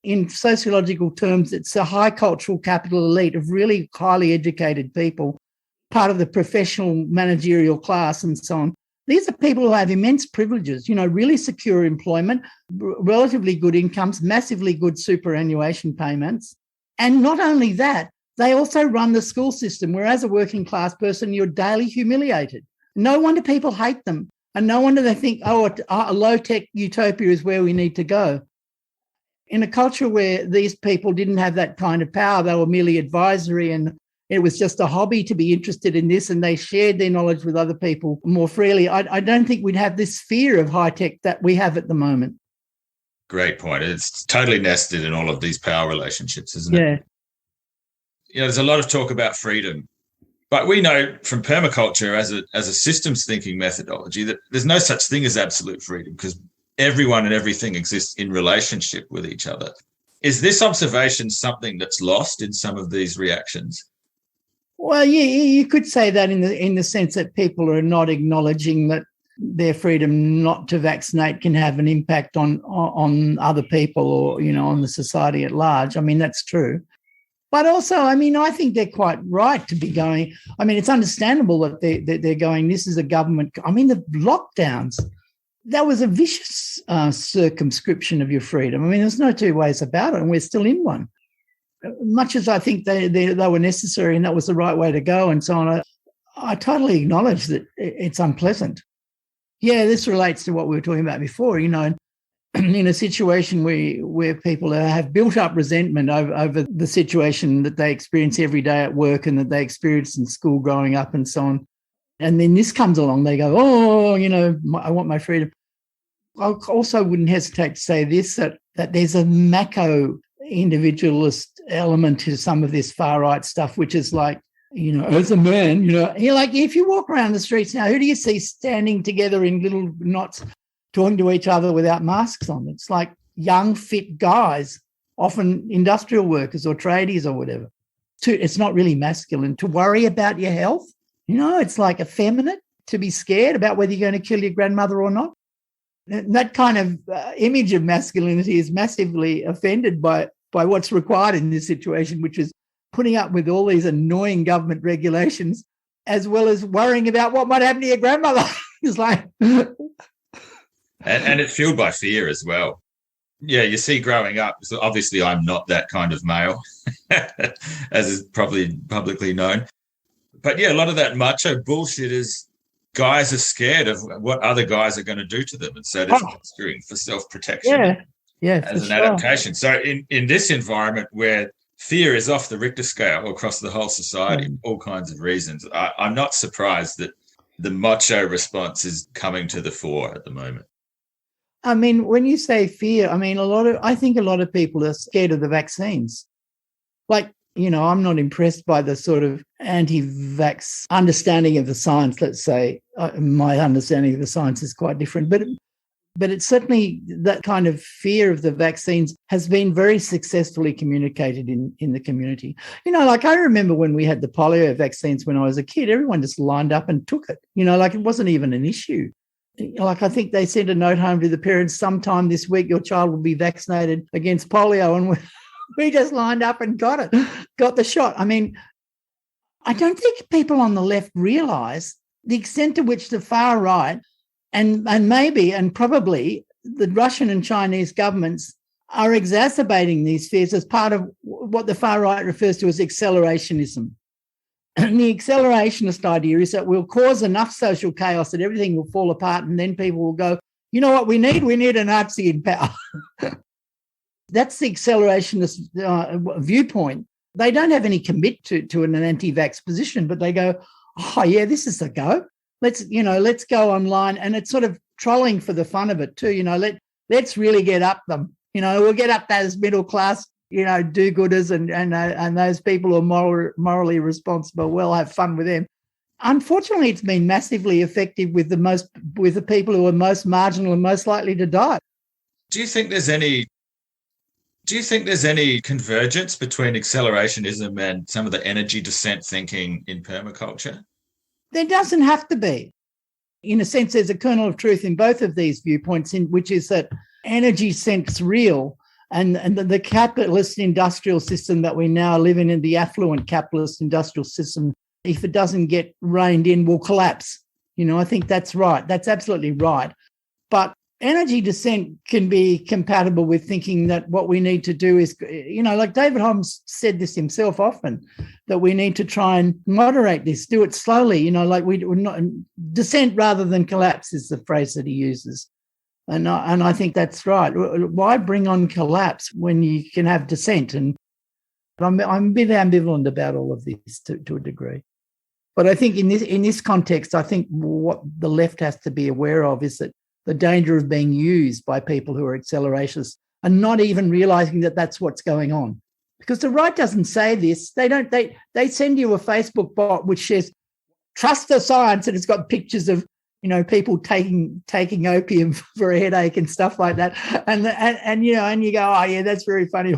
In sociological terms, it's a high cultural capital elite of really highly educated people, part of the professional managerial class and so on. These are people who have immense privileges, really secure employment, relatively good incomes, massively good superannuation payments. And not only that, they also run the school system, where as a working class person, you're daily humiliated. No wonder people hate them. And no wonder they think, a low-tech utopia is where we need to go. In a culture where these people didn't have that kind of power, they were merely advisory, and it was just a hobby to be interested in this, and they shared their knowledge with other people more freely. I don't think we'd have this fear of high-tech that we have at the moment. Great point. It's totally nested in all of these power relationships, isn't it? Yeah. There's a lot of talk about freedom, but we know from permaculture as a systems thinking methodology that there's no such thing as absolute freedom, because everyone and everything exists in relationship with each other. Is this observation something that's lost in some of these reactions? Well, you could say that in the sense that people are not acknowledging that their freedom not to vaccinate can have an impact on other people, or on the society at large. I mean, that's true. But also, I think they're quite right to be going. It's understandable that they're going, this is a government. The lockdowns, that was a vicious circumscription of your freedom. There's no two ways about it, and we're still in one. Much as I think they were necessary and that was the right way to go and so on, I totally acknowledge that it's unpleasant. Yeah, this relates to what we were talking about before, in a situation where people have built up resentment over the situation that they experience every day at work and that they experience in school growing up and so on. And then this comes along, they go, I want my freedom. I also wouldn't hesitate to say this, that there's a individualist element to some of this far-right stuff, which is like, as a man, you're like, if you walk around the streets now, who do you see standing together in little knots talking to each other without masks on? It's like young, fit guys, often industrial workers or tradies or whatever. It's not really masculine to worry about your health. It's like effeminate to be scared about whether you're going to kill your grandmother or not. That kind of image of masculinity is massively offended by what's required in this situation, which is putting up with all these annoying government regulations, as well as worrying about what might happen to your grandmother. It's like... And it's fueled by fear as well. Yeah, you see growing up, so obviously I'm not that kind of male, as is probably publicly known. But yeah, a lot of that macho bullshit is guys are scared of what other guys are going to do to them. And so they're posturing for self-protection as an adaptation. So in this environment where fear is off the Richter scale across the whole society, all kinds of reasons, I'm not surprised that the macho response is coming to the fore at the moment. When you say fear, I think a lot of people are scared of the vaccines. Like, I'm not impressed by the sort of anti-vax understanding of the science, let's say. My understanding of the science is quite different. But it's certainly that kind of fear of the vaccines has been very successfully communicated in the community. I remember when we had the polio vaccines when I was a kid, everyone just lined up and took it. It wasn't even an issue. I think they sent a note home to the parents, sometime this week your child will be vaccinated against polio, and we just lined up and got the shot. I don't think people on the left realise the extent to which the far right and maybe and probably the Russian and Chinese governments are exacerbating these fears as part of what the far right refers to as accelerationism. And the accelerationist idea is that we'll cause enough social chaos that everything will fall apart, and then people will go, you know what we need? We need a Nazi in power. That's the accelerationist viewpoint. They don't have any commit to an anti-vax position, but they go, oh, yeah, this is the go. Let's go online. And it's sort of trolling for the fun of it too. Let's really get up them. We'll get up those middle class do-gooders and those people who are morally responsible. We'll have fun with them. Unfortunately, it's been massively effective with the people who are most marginal and most likely to die. Do you think there's any convergence between accelerationism and some of the energy descent thinking in permaculture? There doesn't have to be. In a sense, there's a kernel of truth in both of these viewpoints, which is that energy descent's real. And the capitalist industrial system that we now live in, the affluent capitalist industrial system, if it doesn't get reined in, will collapse. I think that's right. That's absolutely right. But energy descent can be compatible with thinking that what we need to do is, like David Holmes said this himself often, that we need to try and moderate this, do it slowly, like we're not descent rather than collapse is the phrase that he uses. And I think that's right. Why bring on collapse when you can have descent? And I'm a bit ambivalent about all of this to a degree. But I think in this context, I think what the left has to be aware of is that the danger of being used by people who are accelerationists and not even realizing that that's what's going on. Because the right doesn't say this. They send you a Facebook bot which says, trust the science, and it's got pictures of, people taking opium for a headache and stuff like that. And you go, oh yeah, that's very funny.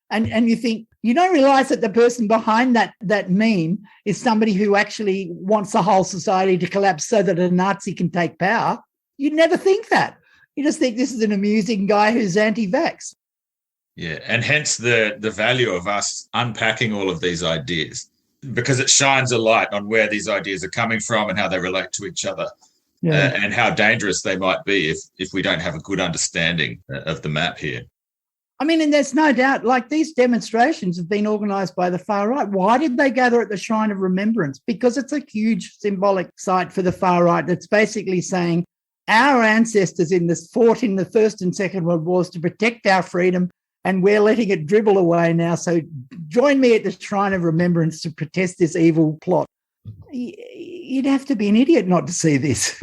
And you think, you don't realize that the person behind that meme is somebody who actually wants the whole society to collapse so that a Nazi can take power. You'd never think that. You just think this is an amusing guy who's anti-vax. Yeah, and hence the value of us unpacking all of these ideas, because it shines a light on where these ideas are coming from and how they relate to each other, and how dangerous they might be if we don't have a good understanding of the map here. I mean, and there's no doubt, like these demonstrations have been organised by the far right. Why did they gather at the Shrine of Remembrance? Because it's a huge symbolic site for the far right that's basically saying, our ancestors fought in the First and Second World Wars to protect our freedom, and we're letting it dribble away now. So join me at the Shrine of Remembrance to protest this evil plot. You'd have to be an idiot not to see this.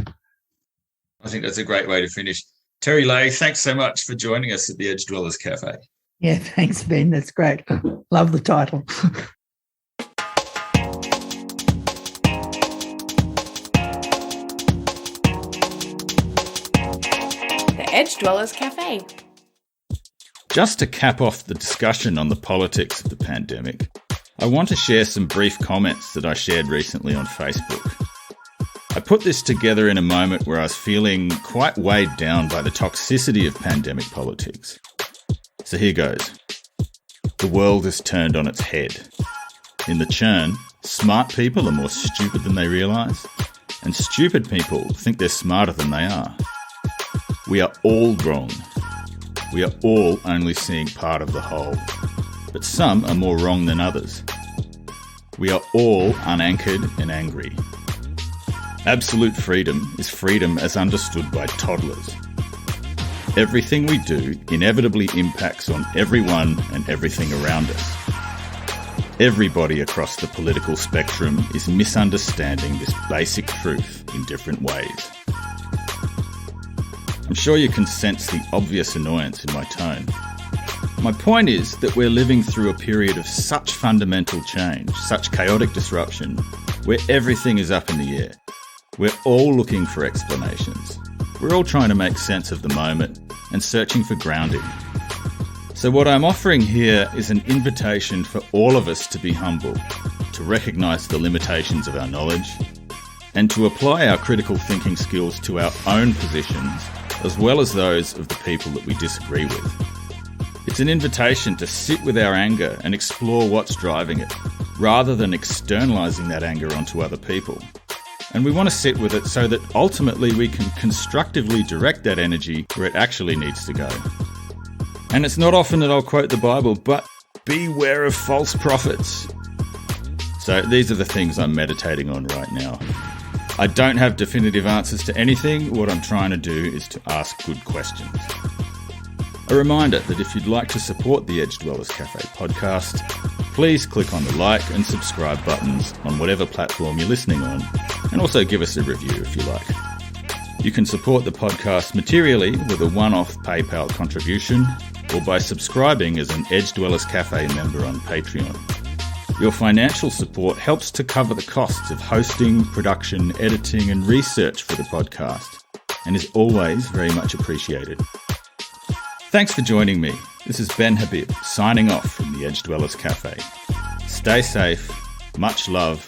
I think that's a great way to finish. Terry Leahy, thanks so much for joining us at the Edge Dwellers Cafe. Yeah, thanks, Ben. That's great. Love the title. Edge Dwellers Cafe. Just to cap off the discussion on the politics of the pandemic, I want to share some brief comments that I shared recently on Facebook. I put this together in a moment where I was feeling quite weighed down by the toxicity of pandemic politics. So here goes. The world is turned on its head. In the churn, smart people are more stupid than they realise, and stupid people think they're smarter than they are. We are all wrong. We are all only seeing part of the whole, but some are more wrong than others. We are all unanchored and angry. Absolute freedom is freedom as understood by toddlers. Everything we do inevitably impacts on everyone and everything around us. Everybody across the political spectrum is misunderstanding this basic truth in different ways. I'm sure you can sense the obvious annoyance in my tone. My point is that we're living through a period of such fundamental change, such chaotic disruption, where everything is up in the air. We're all looking for explanations. We're all trying to make sense of the moment and searching for grounding. So what I'm offering here is an invitation for all of us to be humble, to recognise the limitations of our knowledge, and to apply our critical thinking skills to our own positions, as well as those of the people that we disagree with. It's an invitation to sit with our anger and explore what's driving it, rather than externalising that anger onto other people. And we want to sit with it so that ultimately we can constructively direct that energy where it actually needs to go. And it's not often that I'll quote the Bible, but beware of false prophets. So these are the things I'm meditating on right now. I don't have definitive answers to anything. What I'm trying to do is to ask good questions. A reminder that if you'd like to support the Edge Dwellers Cafe podcast, please click on the like and subscribe buttons on whatever platform you're listening on, and also give us a review if you like. You can support the podcast materially with a one-off PayPal contribution, or by subscribing as an Edge Dwellers Cafe member on Patreon. Your financial support helps to cover the costs of hosting, production, editing and research for the podcast, and is always very much appreciated. Thanks for joining me. This is Ben Habib, signing off from the Edge Dwellers Cafe. Stay safe, much love,